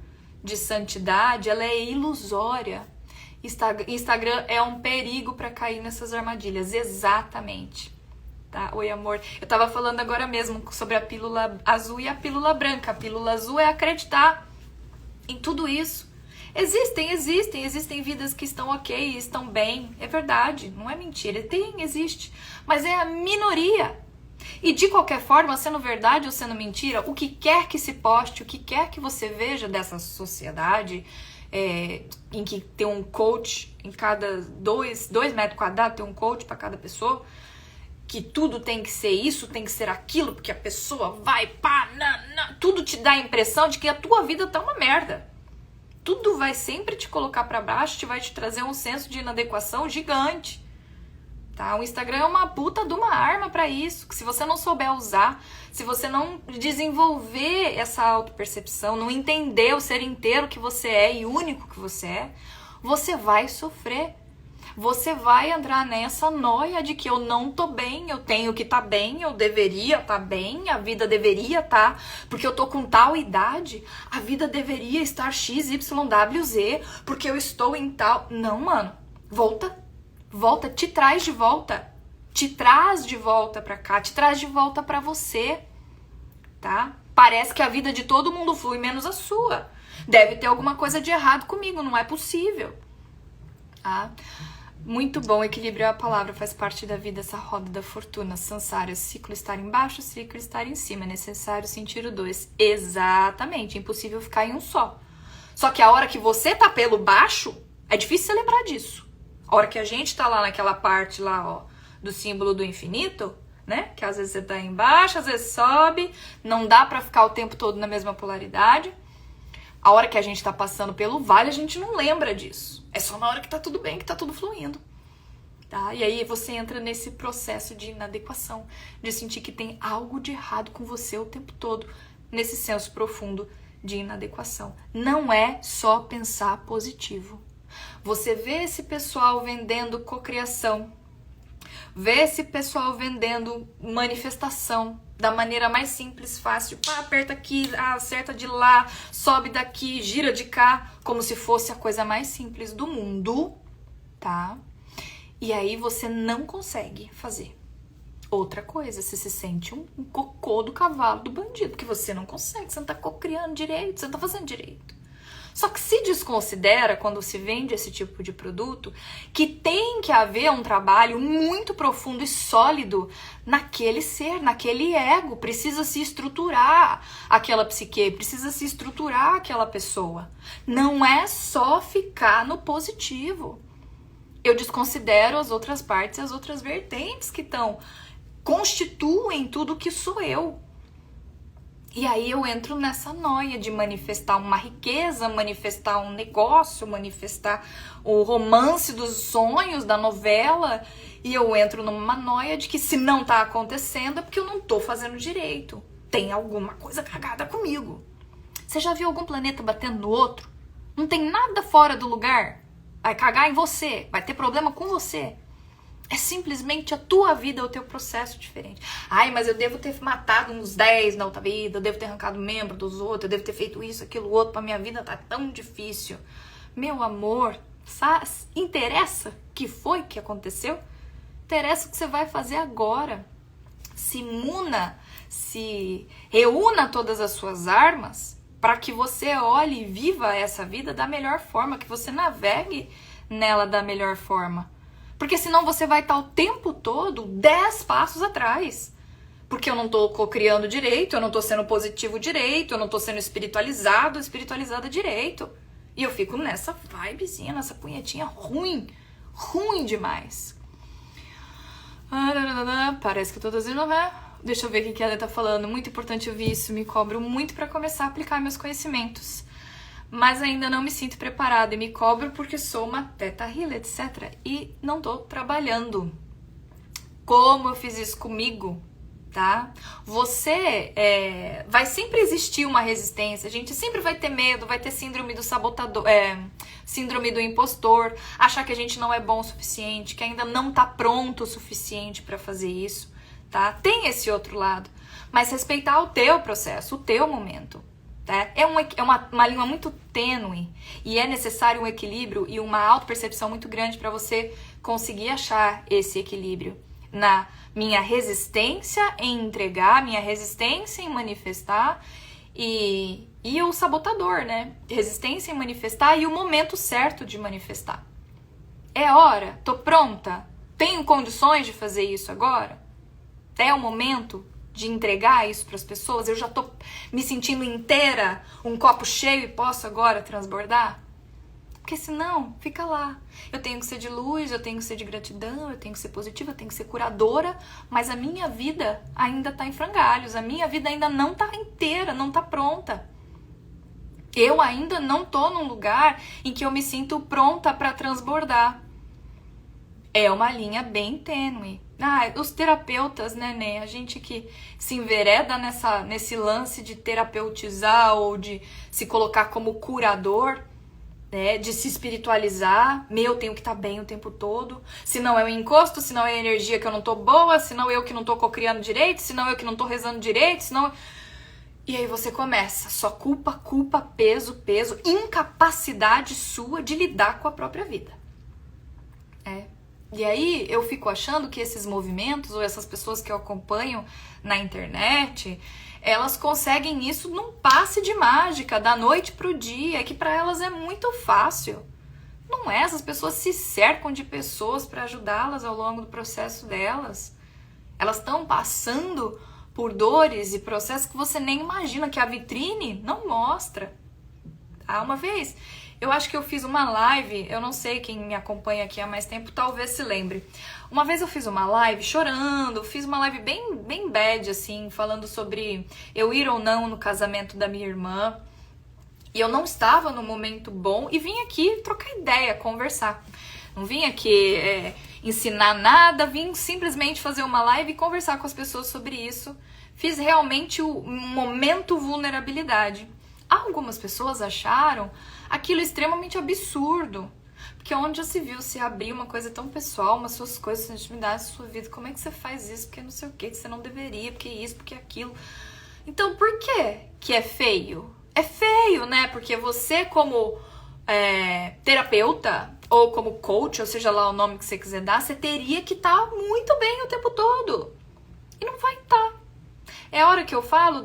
de santidade, ela é ilusória. Instagram é um perigo para cair nessas armadilhas, exatamente. Tá? Oi, amor. Eu tava falando agora mesmo sobre a pílula azul e a pílula branca. A pílula azul é acreditar em tudo isso. Existem vidas que estão ok, estão bem. É verdade, não é mentira. Existe. Mas é a minoria. E de qualquer forma, sendo verdade ou sendo mentira, o que quer que se poste, o que quer que você veja dessa sociedade, em que tem um coach em cada 2 metros quadrados, tem um coach para cada pessoa, que tudo tem que ser isso, tem que ser aquilo, porque a pessoa vai, tudo te dá a impressão de que a tua vida tá uma merda. Tudo vai sempre te colocar para baixo, vai te trazer um senso de inadequação gigante. Tá? O Instagram é uma puta de uma arma para isso, que se você não souber usar, se você não desenvolver essa autopercepção, não entender o ser inteiro que você é e único que você é, você vai sofrer. Você vai entrar nessa noia de que eu não tô bem, eu tenho que estar bem, eu deveria estar bem, a vida deveria estar, porque eu tô com tal idade, a vida deveria estar XYWZ, porque eu estou em tal... Não, mano, volta, te traz de volta, te traz de volta pra cá, te traz de volta pra você, tá? Parece que a vida de todo mundo flui, menos a sua. Deve ter alguma coisa de errado comigo, não é possível, tá? Muito bom, equilíbrio é a palavra, faz parte da vida, essa roda da fortuna, samsara, ciclo estar embaixo, ciclo estar em cima, é necessário sentir o 2. Exatamente, é impossível ficar em um só. Só que a hora que você tá pelo baixo, é difícil você lembrar disso. A hora que a gente tá lá naquela parte lá, ó, do símbolo do infinito, né, que às vezes você tá embaixo, às vezes sobe, não dá pra ficar o tempo todo na mesma polaridade. A hora que a gente tá passando pelo vale, a gente não lembra disso. É só na hora que tá tudo bem, que tá tudo fluindo. Tá? E aí você entra nesse processo de inadequação, de sentir que tem algo de errado com você o tempo todo, nesse senso profundo de inadequação. Não é só pensar positivo. Você vê esse pessoal vendendo cocriação, vê esse pessoal vendendo manifestação, da maneira mais simples, fácil, aperta aqui, acerta de lá, sobe daqui, gira de cá, como se fosse a coisa mais simples do mundo, tá? E aí você não consegue fazer outra coisa, você se sente um cocô do cavalo do bandido, porque você não consegue, você não tá cocriando direito, você não tá fazendo direito. Só que se desconsidera, quando se vende esse tipo de produto, que tem que haver um trabalho muito profundo e sólido naquele ser, naquele ego. Precisa se estruturar aquela psique, precisa se estruturar aquela pessoa. Não é só ficar no positivo. Eu desconsidero as outras partes, as outras vertentes que constituem tudo que sou eu. E aí eu entro nessa noia de manifestar uma riqueza, manifestar um negócio, manifestar o romance dos sonhos da novela. E eu entro numa noia de que se não tá acontecendo é porque eu não tô fazendo direito. Tem alguma coisa cagada comigo. Você já viu algum planeta batendo no outro? Não tem nada fora do lugar. Vai cagar em você, vai ter problema com você. É simplesmente a tua vida, o teu processo diferente. Ai, mas eu devo ter matado uns 10 na outra vida, eu devo ter arrancado membro dos outros, eu devo ter feito isso, aquilo, outro, pra minha vida tá tão difícil. Meu amor, interessa que foi que aconteceu? Interessa o que você vai fazer agora. Se reúna todas as suas armas para que você olhe e viva essa vida da melhor forma, que você navegue nela da melhor forma. Porque senão você vai estar o tempo todo 10 passos atrás. Porque eu não estou cocriando direito, eu não estou sendo positivo direito, eu não estou sendo espiritualizada direito. E eu fico nessa vibezinha, nessa punhetinha ruim demais. Parece que eu tô dizendo, né? Deixa eu ver o que a Ana tá falando. Muito importante ouvir isso, me cobro muito para começar a aplicar meus conhecimentos. Mas ainda não me sinto preparada e me cobro porque sou uma teta healer, etc. E não tô trabalhando. Como eu fiz isso comigo, tá? Você vai sempre existir uma resistência. A gente sempre vai ter medo, vai ter síndrome do sabotador, síndrome do impostor, achar que a gente não é bom o suficiente, que ainda não tá pronto o suficiente para fazer isso, tá? Tem esse outro lado, mas respeitar o teu processo, o teu momento, tá? É uma linha muito tênue e é necessário um equilíbrio e uma autopercepção muito grande para você conseguir achar esse equilíbrio na minha resistência em entregar, minha resistência em manifestar e o sabotador, né? Resistência em manifestar e o momento certo de manifestar. É hora? Tô pronta? Tenho condições de fazer isso agora? É o momento de entregar isso para as pessoas? Eu já tô me sentindo inteira, um copo cheio e posso agora transbordar? Porque senão, fica lá. Eu tenho que ser de luz, eu tenho que ser de gratidão, eu tenho que ser positiva, eu tenho que ser curadora, mas a minha vida ainda tá em frangalhos, a minha vida ainda não tá inteira, não tá pronta. Eu ainda não tô num lugar em que eu me sinto pronta para transbordar. É uma linha bem tênue. Os terapeutas, né, a gente que se envereda nesse lance de terapeutizar ou de se colocar como curador, né, de se espiritualizar, eu tenho que estar bem o tempo todo, senão é o encosto, senão é a energia que eu não tô boa, senão eu que não tô cocriando direito, senão eu que não tô rezando direito, senão... E aí você começa, só culpa, peso, incapacidade sua de lidar com a própria vida. E aí eu fico achando que esses movimentos, ou essas pessoas que eu acompanho na internet, elas conseguem isso num passe de mágica, da noite pro dia, que para elas é muito fácil. Não é, essas pessoas se cercam de pessoas para ajudá-las ao longo do processo delas. Elas estão passando por dores e processos que você nem imagina, que a vitrine não mostra. Uma vez, eu acho que eu fiz uma live, eu não sei quem me acompanha aqui há mais tempo, talvez se lembre. Uma vez eu fiz uma live chorando, fiz uma live bem bad, assim, falando sobre eu ir ou não no casamento da minha irmã. E eu não estava no momento bom e vim aqui trocar ideia, conversar. Não vim aqui ensinar nada, vim simplesmente fazer uma live e conversar com as pessoas sobre isso. Fiz realmente o momento vulnerabilidade. Algumas pessoas acharam aquilo extremamente absurdo. Porque onde já se viu se abrir uma coisa tão pessoal, umas suas coisas, suas intimidades, sua vida, como é que você faz isso? Porque não sei o que você não deveria, porque isso, porque aquilo. Então por que é feio? É feio, né? Porque você como terapeuta ou como coach, ou seja lá o nome que você quiser dar, você teria que estar muito bem o tempo todo. E não vai estar. É a hora que eu falo,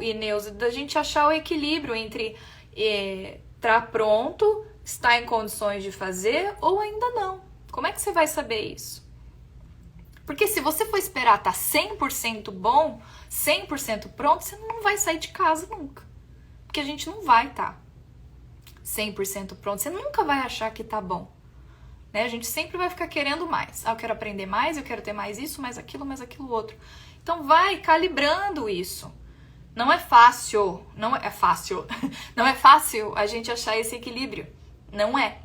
Ineuza, da gente achar o equilíbrio entre estar pronto, estar em condições de fazer ou ainda não. Como é que você vai saber isso? Porque se você for esperar estar 100% bom, 100% pronto, você não vai sair de casa nunca. Porque a gente não vai estar 100% pronto. Você nunca vai achar que tá bom. Né? A gente sempre vai ficar querendo mais. Eu quero aprender mais, eu quero ter mais isso, mais aquilo outro. Então vai calibrando isso. Não é fácil. Não é fácil a gente achar esse equilíbrio. Não é.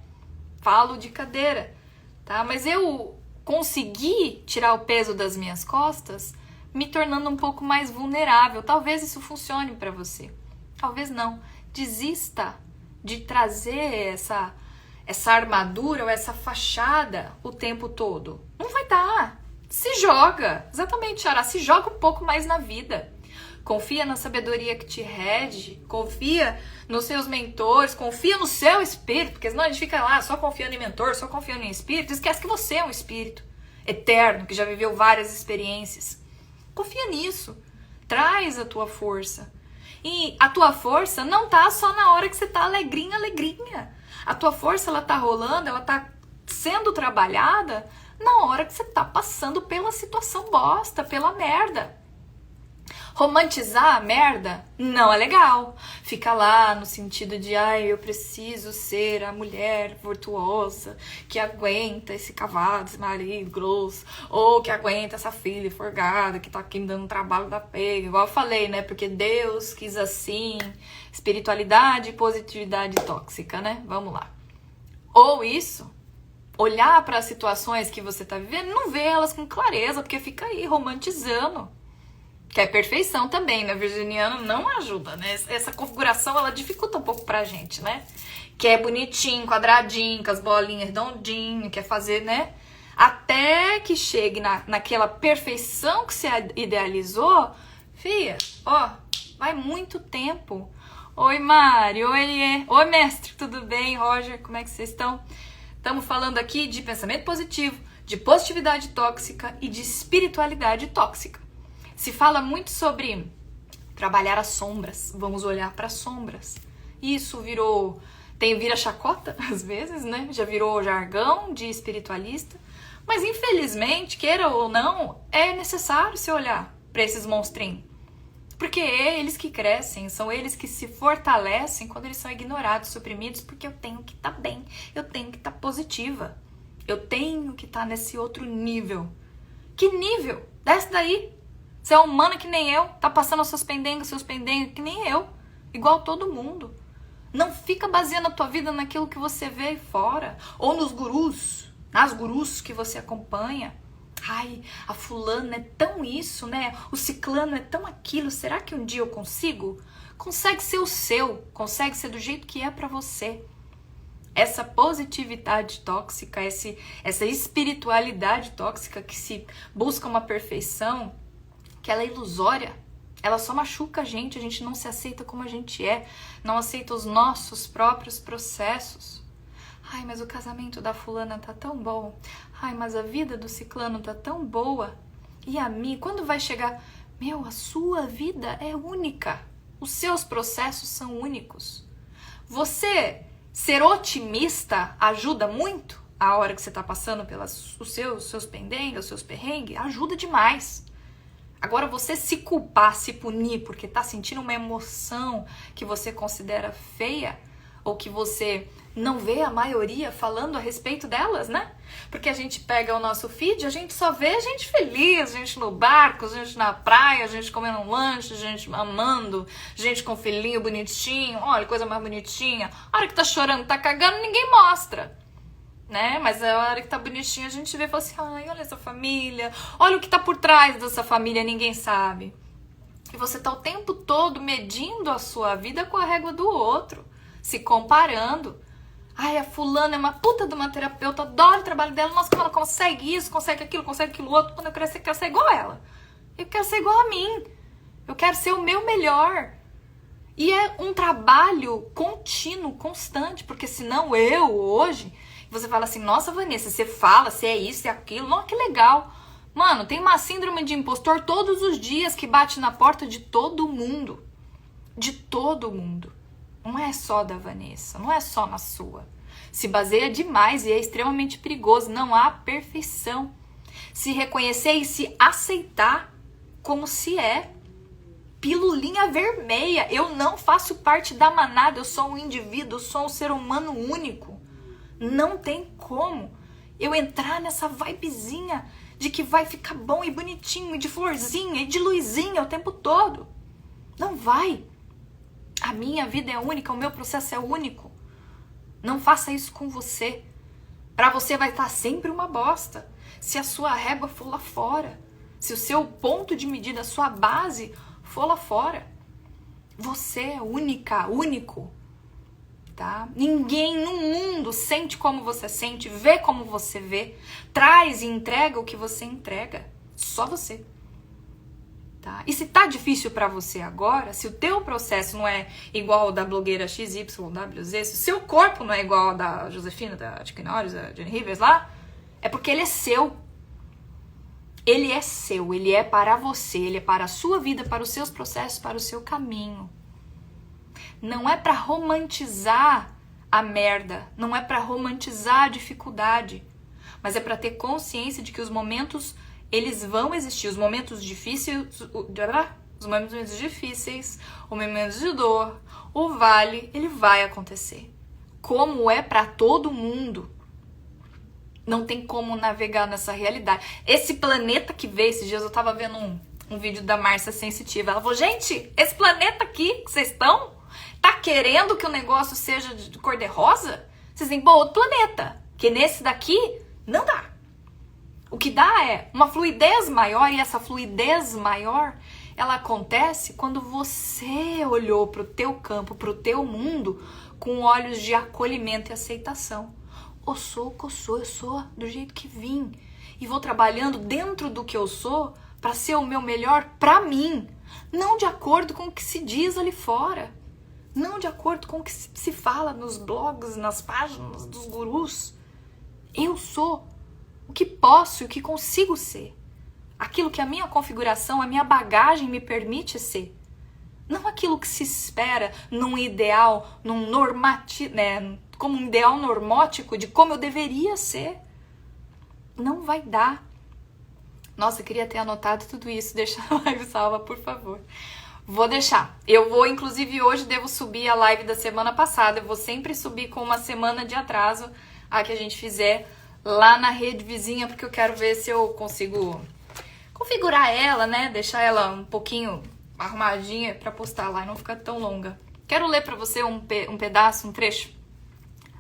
Falo de cadeira, tá? Mas eu consegui tirar o peso das minhas costas me tornando um pouco mais vulnerável. Talvez isso funcione para você. Talvez não. Desista de trazer essa armadura ou essa fachada o tempo todo. Não vai dar. Se joga. Exatamente, Xará. Se joga um pouco mais na vida. Confia na sabedoria que te rege, confia nos seus mentores, confia no seu espírito, porque senão a gente fica lá só confiando em mentor, só confiando em espírito, esquece que você é um espírito eterno, que já viveu várias experiências. Confia nisso, traz a tua força. E a tua força não tá só na hora que você tá alegrinha. A tua força, ela tá rolando, ela tá sendo trabalhada na hora que você tá passando pela situação bosta, pela merda. Romantizar a merda não é legal. Fica lá no sentido de, eu preciso ser a mulher virtuosa que aguenta esse cavalo, esse marido grosso, ou que aguenta essa filha forgada que tá aqui me dando trabalho da pega. Igual eu falei, né? Porque Deus quis assim. Espiritualidade e positividade tóxica, né? Vamos lá. Ou isso, olhar para as situações que você tá vivendo, não vê elas com clareza, porque fica aí romantizando. Que é perfeição também, né? Virginiano não ajuda, né? Essa configuração, ela dificulta um pouco pra gente, né? Que é bonitinho, quadradinho, com as bolinhas redondinho, quer fazer, né? Até que chegue naquela perfeição que você idealizou, fia, vai muito tempo. Oi, Mari, oi, Elie. Oi, mestre, tudo bem? Roger, como é que vocês estão? Estamos falando aqui de pensamento positivo, de positividade tóxica e de espiritualidade tóxica. Se fala muito sobre trabalhar as sombras, vamos olhar para as sombras. Isso vira chacota às vezes, né? Já virou jargão de espiritualista. Mas infelizmente, queira ou não, é necessário se olhar para esses monstrinhos. Porque é eles que crescem, são eles que se fortalecem quando eles são ignorados, suprimidos, porque eu tenho que estar bem, eu tenho que estar positiva, eu tenho que estar nesse outro nível. Que nível? Desce daí. Você é humano que nem eu, tá passando as seus pendengos que nem eu, igual todo mundo. Não fica baseando a tua vida naquilo que você vê aí fora, ou nos gurus, nas gurus que você acompanha. Ai, a fulana é tão isso, né? O ciclano é tão aquilo, será que um dia eu consigo? Consegue ser o seu, consegue ser do jeito que é pra você. Essa positividade tóxica, essa espiritualidade tóxica que se busca uma perfeição, que ela é ilusória, ela só machuca a gente não se aceita como a gente é, não aceita os nossos próprios processos. Ai, mas o casamento da fulana tá tão bom. Ai, mas a vida do ciclano tá tão boa. E a mim, quando vai chegar? A sua vida é única. Os seus processos são únicos. Você ser otimista ajuda muito a hora que você tá passando pelos seus pendengos, os seus perrengues, ajuda demais. Agora, você se culpar, se punir porque tá sentindo uma emoção que você considera feia ou que você não vê a maioria falando a respeito delas, né? Porque a gente pega o nosso feed, a gente só vê gente feliz, gente no barco, gente na praia, gente comendo um lanche, gente amando, gente com filhinho bonitinho, olha, coisa mais bonitinha. A hora que tá chorando, tá cagando, ninguém mostra. Né? Mas a hora que tá bonitinho a gente vê e fala assim, ai, olha essa família, olha o que tá por trás dessa família, ninguém sabe. E você tá o tempo todo medindo a sua vida com a régua do outro, se comparando. Ai, a fulana é uma puta de uma terapeuta, adoro o trabalho dela, nossa, como ela consegue isso, consegue aquilo outro, quando eu crescer, eu quero ser igual a ela. Eu quero ser igual a mim. Eu quero ser o meu melhor. E é um trabalho contínuo, constante, porque senão eu, hoje... Você fala assim, nossa, Vanessa, você fala, você é isso, é aquilo, nossa, que legal. Mano, tem uma síndrome de impostor todos os dias que bate na porta de todo mundo. De todo mundo. Não é só da Vanessa, não é só na sua. Se baseia demais e é extremamente perigoso, não há perfeição. Se reconhecer e se aceitar como se é. Pilulinha vermelha, eu não faço parte da manada, eu sou um indivíduo, eu sou um ser humano único. Não tem como eu entrar nessa vibezinha de que vai ficar bom e bonitinho, e de florzinha, e de luzinha o tempo todo. Não vai. A minha vida é única, o meu processo é único. Não faça isso com você. Pra você vai estar sempre uma bosta. Se a sua régua for lá fora. Se o seu ponto de medida, a sua base for lá fora. Você é única, único. tá? Ninguém no mundo sente como você sente, vê como você vê, traz e entrega o que você entrega. Só você. Tá? E se tá difícil pra você agora, se o teu processo não é igual ao da blogueira XYWZ, se o seu corpo não é igual ao da Josefina, da Chicken Norris, da Jenny Rivers lá, é porque ele é seu. Ele é seu, ele é para você, ele é para a sua vida, para os seus processos, para o seu caminho. Não é pra romantizar a merda, não é pra romantizar a dificuldade, mas é pra ter consciência de que os momentos eles vão existir, os momentos difíceis, os momentos de dor, o vale, ele vai acontecer. Como é pra todo mundo. Não tem como navegar nessa realidade. Esse planeta que veio, esses dias eu tava vendo um vídeo da Márcia Sensitiva. Ela falou, gente, esse planeta aqui que vocês estão, tá querendo que o negócio seja de cor de rosa? Vocês têm outro planeta. Que nesse daqui, não dá. O que dá é uma fluidez maior, e essa fluidez maior, ela acontece quando você olhou pro teu campo, pro teu mundo, com olhos de acolhimento e aceitação. Eu sou o que eu sou do jeito que vim. E vou trabalhando dentro do que eu sou para ser o meu melhor para mim. Não de acordo com o que se diz ali fora. Não de acordo com o que se fala nos blogs, nas páginas dos gurus. Eu sou o que posso e o que consigo ser. Aquilo que a minha configuração, a minha bagagem me permite ser. Não aquilo que se espera num ideal, num normativo, né, como um ideal normótico de como eu deveria ser. Não vai dar. Nossa, eu queria ter anotado tudo isso. Deixa a live salva, por favor. Vou deixar. Eu vou, inclusive, hoje devo subir a live da semana passada. Eu vou sempre subir com uma semana de atraso a que a gente fizer lá na rede vizinha, porque eu quero ver se eu consigo configurar ela, né? Deixar ela um pouquinho arrumadinha pra postar lá e não ficar tão longa. Quero ler pra você um pedaço, um trecho.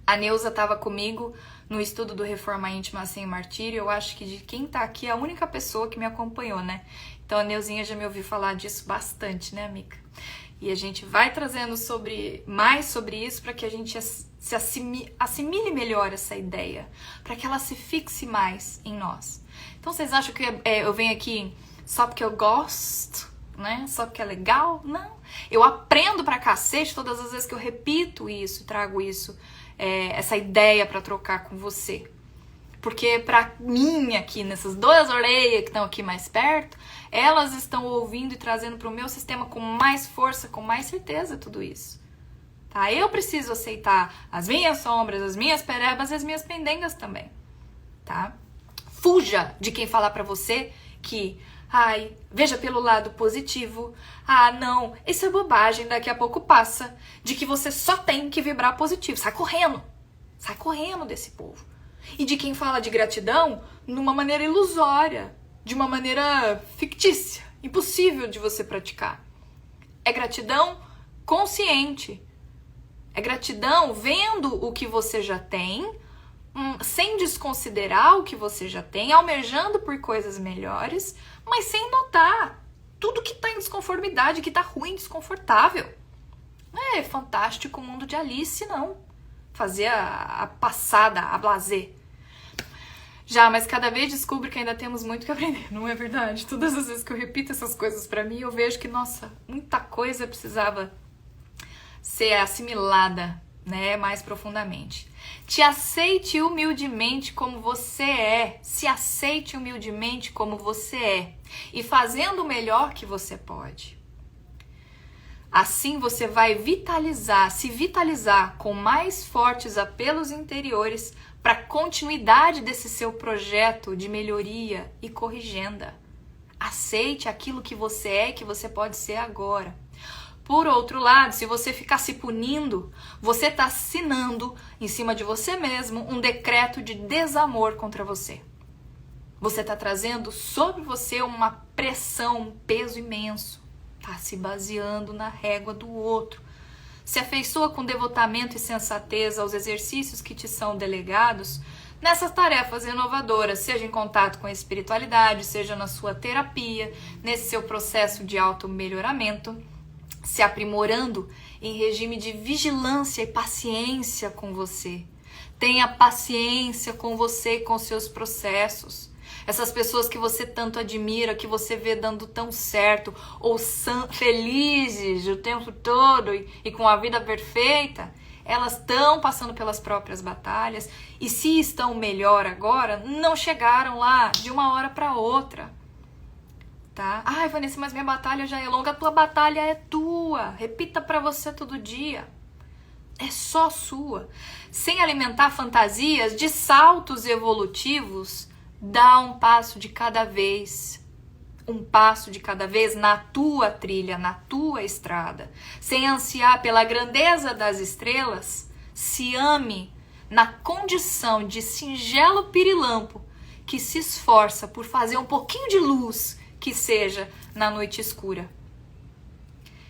A Neuza tava comigo no estudo do Reforma Íntima Sem Martírio. Eu acho que de quem tá aqui é a única pessoa que me acompanhou, né? Então a Neuzinha já me ouviu falar disso bastante, né, amiga? E a gente vai trazendo mais sobre isso para que a gente se assimile melhor essa ideia, para que ela se fixe mais em nós. Então vocês acham que eu venho aqui só porque eu gosto, né? Só porque é legal? Não. Eu aprendo pra cacete todas as vezes que eu repito isso, trago isso, essa ideia para trocar com você. Porque pra mim aqui, nessas duas orelhas que estão aqui mais perto, elas estão ouvindo e trazendo pro meu sistema com mais força, com mais certeza tudo isso. Tá? Eu preciso aceitar as minhas sombras, as minhas perebas e as minhas pendengas também. Tá? Fuja de quem falar pra você que, ai, veja pelo lado positivo. Ah, não, isso é bobagem, daqui a pouco passa. De que você só tem que vibrar positivo. Sai correndo desse povo. E de quem fala de gratidão numa maneira ilusória, de uma maneira fictícia, impossível de você praticar. É gratidão consciente. É gratidão vendo o que você já tem, sem desconsiderar o que você já tem, almejando por coisas melhores, mas sem notar tudo que tá em desconformidade, que tá ruim, desconfortável. Não é fantástico o mundo de Alice, não. Fazer a passada, a blasé. Já, mas cada vez descubro que ainda temos muito que aprender, não é verdade? Todas as vezes que eu repito essas coisas pra mim, eu vejo que, nossa, muita coisa precisava ser assimilada, né, mais profundamente. Te aceite humildemente como você é. Se aceite humildemente como você é. E fazendo o melhor que você pode. Assim você vai se vitalizar com mais fortes apelos interiores para a continuidade desse seu projeto de melhoria e corrigenda. Aceite aquilo que você é e que você pode ser agora. Por outro lado, se você ficar se punindo, você está assinando em cima de você mesmo um decreto de desamor contra você. Você está trazendo sobre você uma pressão, um peso imenso. Está se baseando na régua do outro. Se afeiçoa com devotamento e sensatez aos exercícios que te são delegados nessas tarefas inovadoras, seja em contato com a espiritualidade, seja na sua terapia, nesse seu processo de auto-melhoramento. se aprimorando em regime de vigilância e paciência com você. Tenha paciência com você e com seus processos. Essas pessoas que você tanto admira, que você vê dando tão certo, ou são felizes o tempo todo e com a vida perfeita, elas estão passando pelas próprias batalhas, e se estão melhor agora, não chegaram lá de uma hora para outra. Tá? Ai, Vanessa, mas minha batalha já é longa. A tua batalha é tua. Repita para você todo dia. É só sua. Sem alimentar fantasias de saltos evolutivos, dá um passo de cada vez. Um passo de cada vez na tua trilha, na tua estrada. Sem ansiar pela grandeza das estrelas, se ame na condição de singelo pirilampo que se esforça por fazer um pouquinho de luz que seja na noite escura.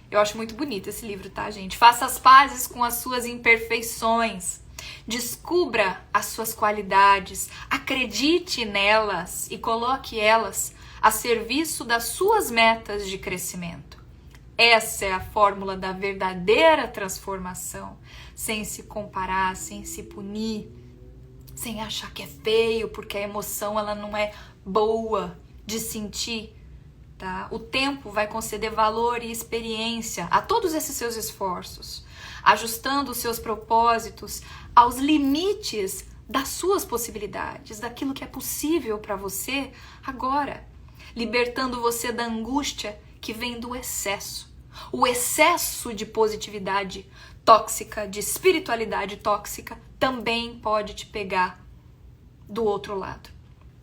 Eu acho muito bonito esse livro, tá, gente? Faça as pazes com as suas imperfeições. Descubra as suas qualidades. Acredite nelas e coloque elas a serviço das suas metas de crescimento. Essa é a fórmula da verdadeira transformação. Sem se comparar, sem se punir, sem achar que é feio, porque a emoção ela não é boa de sentir. Tá? O tempo vai conceder valor e experiência a todos esses seus esforços, ajustando os seus propósitos aos limites das suas possibilidades, daquilo que é possível para você agora, libertando você da angústia que vem do excesso. O excesso de positividade tóxica, de espiritualidade tóxica, também pode te pegar do outro lado.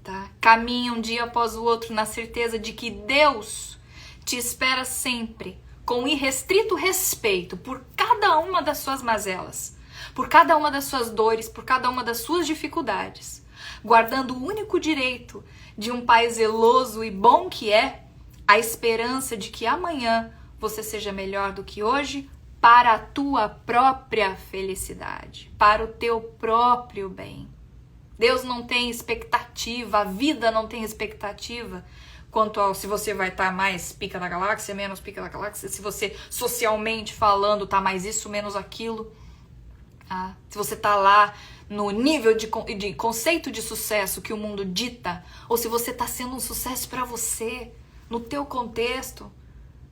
Tá? Caminhe um dia após o outro na certeza de que Deus te espera sempre com irrestrito respeito por cada uma das suas mazelas, por cada uma das suas dores, por cada uma das suas dificuldades, guardando o único direito de um Pai zeloso e bom que é a esperança de que amanhã você seja melhor do que hoje para a tua própria felicidade, para o teu próprio bem. Deus não tem expectativa, a vida não tem expectativa quanto ao se você vai estar mais pica da galáxia, menos pica da galáxia, se você socialmente falando tá mais isso, menos aquilo. Tá? Se você tá lá no nível de conceito de sucesso que o mundo dita, ou se você tá sendo um sucesso para você, no teu contexto,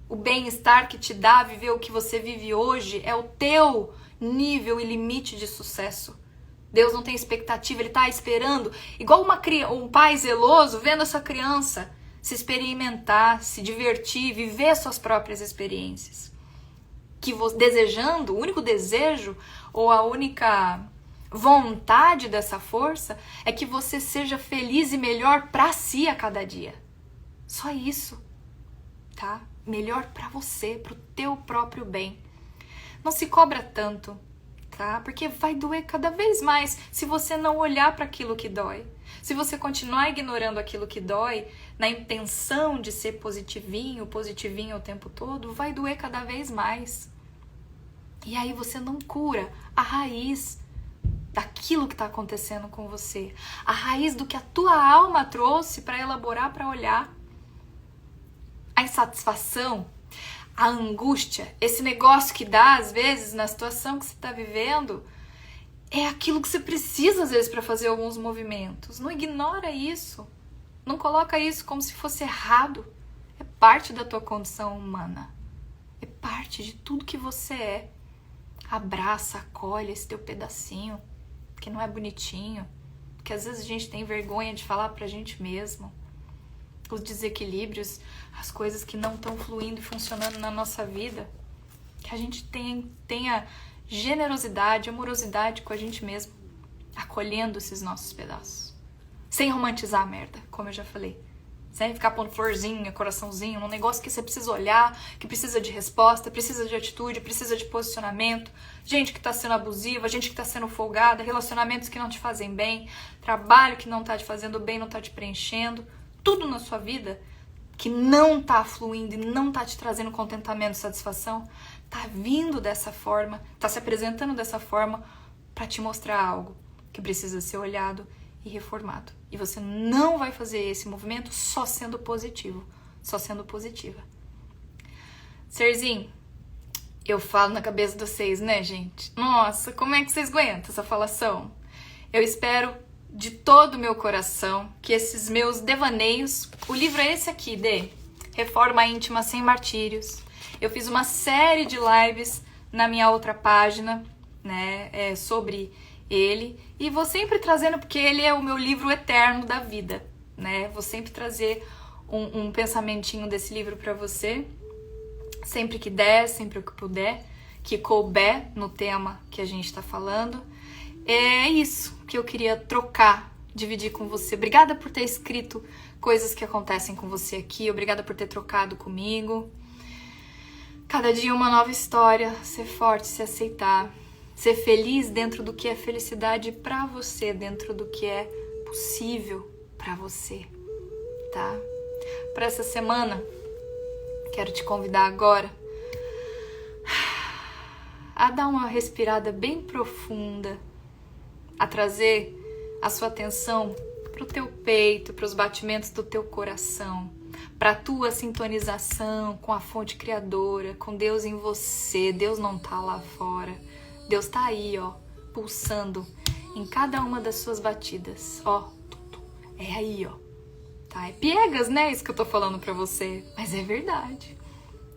o bem-estar que te dá viver o que você vive hoje é o teu nível e limite de sucesso. Deus não tem expectativa, Ele está esperando, igual um pai zeloso vendo essa criança se experimentar, se divertir, viver suas próprias experiências. Desejando, o único desejo ou a única vontade dessa força é que você seja feliz e melhor para si a cada dia. Só isso, tá? Melhor para você, para o teu próprio bem. Não se cobra tanto. Tá? Porque vai doer cada vez mais se você não olhar para aquilo que dói. Se você continuar ignorando aquilo que dói, na intenção de ser positivinho o tempo todo, vai doer cada vez mais. E aí você não cura a raiz daquilo que está acontecendo com você. A raiz do que a tua alma trouxe para elaborar, para olhar. A insatisfação, a angústia, esse negócio que dá às vezes na situação que você está vivendo, é aquilo que você precisa às vezes para fazer alguns movimentos. Não ignora isso. Não coloca isso como se fosse errado. É parte da tua condição humana. É parte de tudo que você é. Abraça, acolhe esse teu pedacinho, que não é bonitinho, que às vezes a gente tem vergonha de falar pra gente mesmo. Os desequilíbrios, as coisas que não estão fluindo e funcionando na nossa vida, que a gente tenha generosidade, amorosidade com a gente mesmo, acolhendo esses nossos pedaços, sem romantizar a merda, como eu já falei, sem ficar pondo florzinha, coraçãozinho, num negócio que você precisa olhar, que precisa de resposta, precisa de atitude, precisa de posicionamento, gente que tá sendo abusiva, gente que tá sendo folgada, relacionamentos que não te fazem bem, trabalho que não tá te fazendo bem, não tá te preenchendo, tudo na sua vida que não tá fluindo e não tá te trazendo contentamento e satisfação, tá vindo dessa forma, tá se apresentando dessa forma para te mostrar algo que precisa ser olhado e reformado. E você não vai fazer esse movimento só sendo positivo, só sendo positiva. Serzinho, Eu falo na cabeça de vocês, né, gente? Nossa, como é que vocês aguentam essa falação? Eu espero de todo o meu coração que esses meus devaneios... O livro é esse aqui, Reforma Íntima Sem Martírios. Eu fiz uma série de lives na minha outra página, né, sobre ele. E vou sempre trazendo, porque ele é o meu livro eterno da vida, né? Vou sempre trazer um pensamentinho desse livro para você. Sempre que der, sempre que puder, que couber no tema que a gente tá falando. É isso que eu queria trocar, dividir com você. Obrigada por ter escrito coisas que acontecem com você aqui. Obrigada por ter trocado comigo. Cada dia uma nova história. Ser forte, se aceitar. Ser feliz dentro do que é felicidade pra você. Dentro do que é possível pra você. Tá? Pra essa semana, quero te convidar agora a dar uma respirada bem profunda, a trazer a sua atenção para o teu peito, para os batimentos do teu coração, para a tua sintonização com a fonte criadora, com Deus em você. Deus não tá lá fora, Deus tá aí, ó, pulsando em cada uma das suas batidas, ó, é aí, ó, tá? É piegas, né, isso que eu tô falando para você, mas é verdade,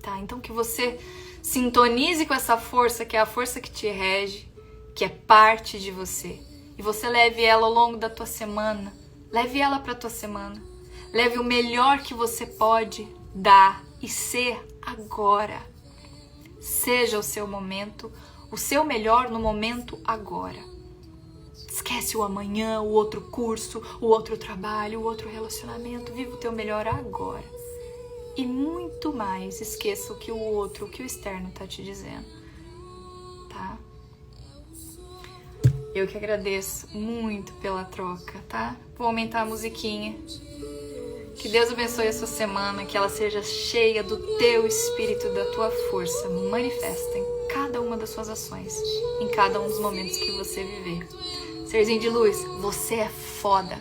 tá? Então que você sintonize com essa força, que é a força que te rege, que é parte de você. E você leve ela ao longo da tua semana. Leve ela pra tua semana. Leve o melhor que você pode dar e ser agora. Seja o seu momento, o seu melhor no momento agora. Esquece o amanhã, o outro curso, o outro trabalho, o outro relacionamento. Viva o teu melhor agora. E muito mais, esqueça o que o outro, o que o externo tá te dizendo, tá? Eu que agradeço muito pela troca, tá? Vou aumentar a musiquinha. Que Deus abençoe a sua semana, que ela seja cheia do teu espírito, da tua força. Manifesta em cada uma das suas ações, em cada um dos momentos que você viver. Serzinho de luz, você é foda,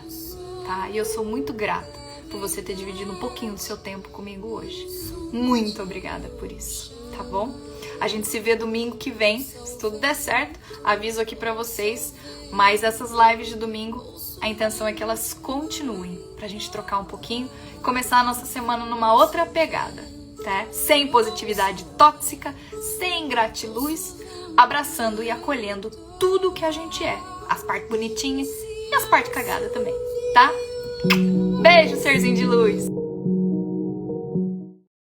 tá? E eu sou muito grata por você ter dividido um pouquinho do seu tempo comigo hoje. Muito obrigada por isso, tá bom? A gente se vê domingo que vem, se tudo der certo, aviso aqui pra vocês, mas essas lives de domingo, a intenção é que elas continuem, pra gente trocar um pouquinho e começar a nossa semana numa outra pegada, tá? Sem positividade tóxica, sem gratiluz, abraçando e acolhendo tudo que a gente é, as partes bonitinhas e as partes cagadas também, tá? Beijo, serzinho de luz!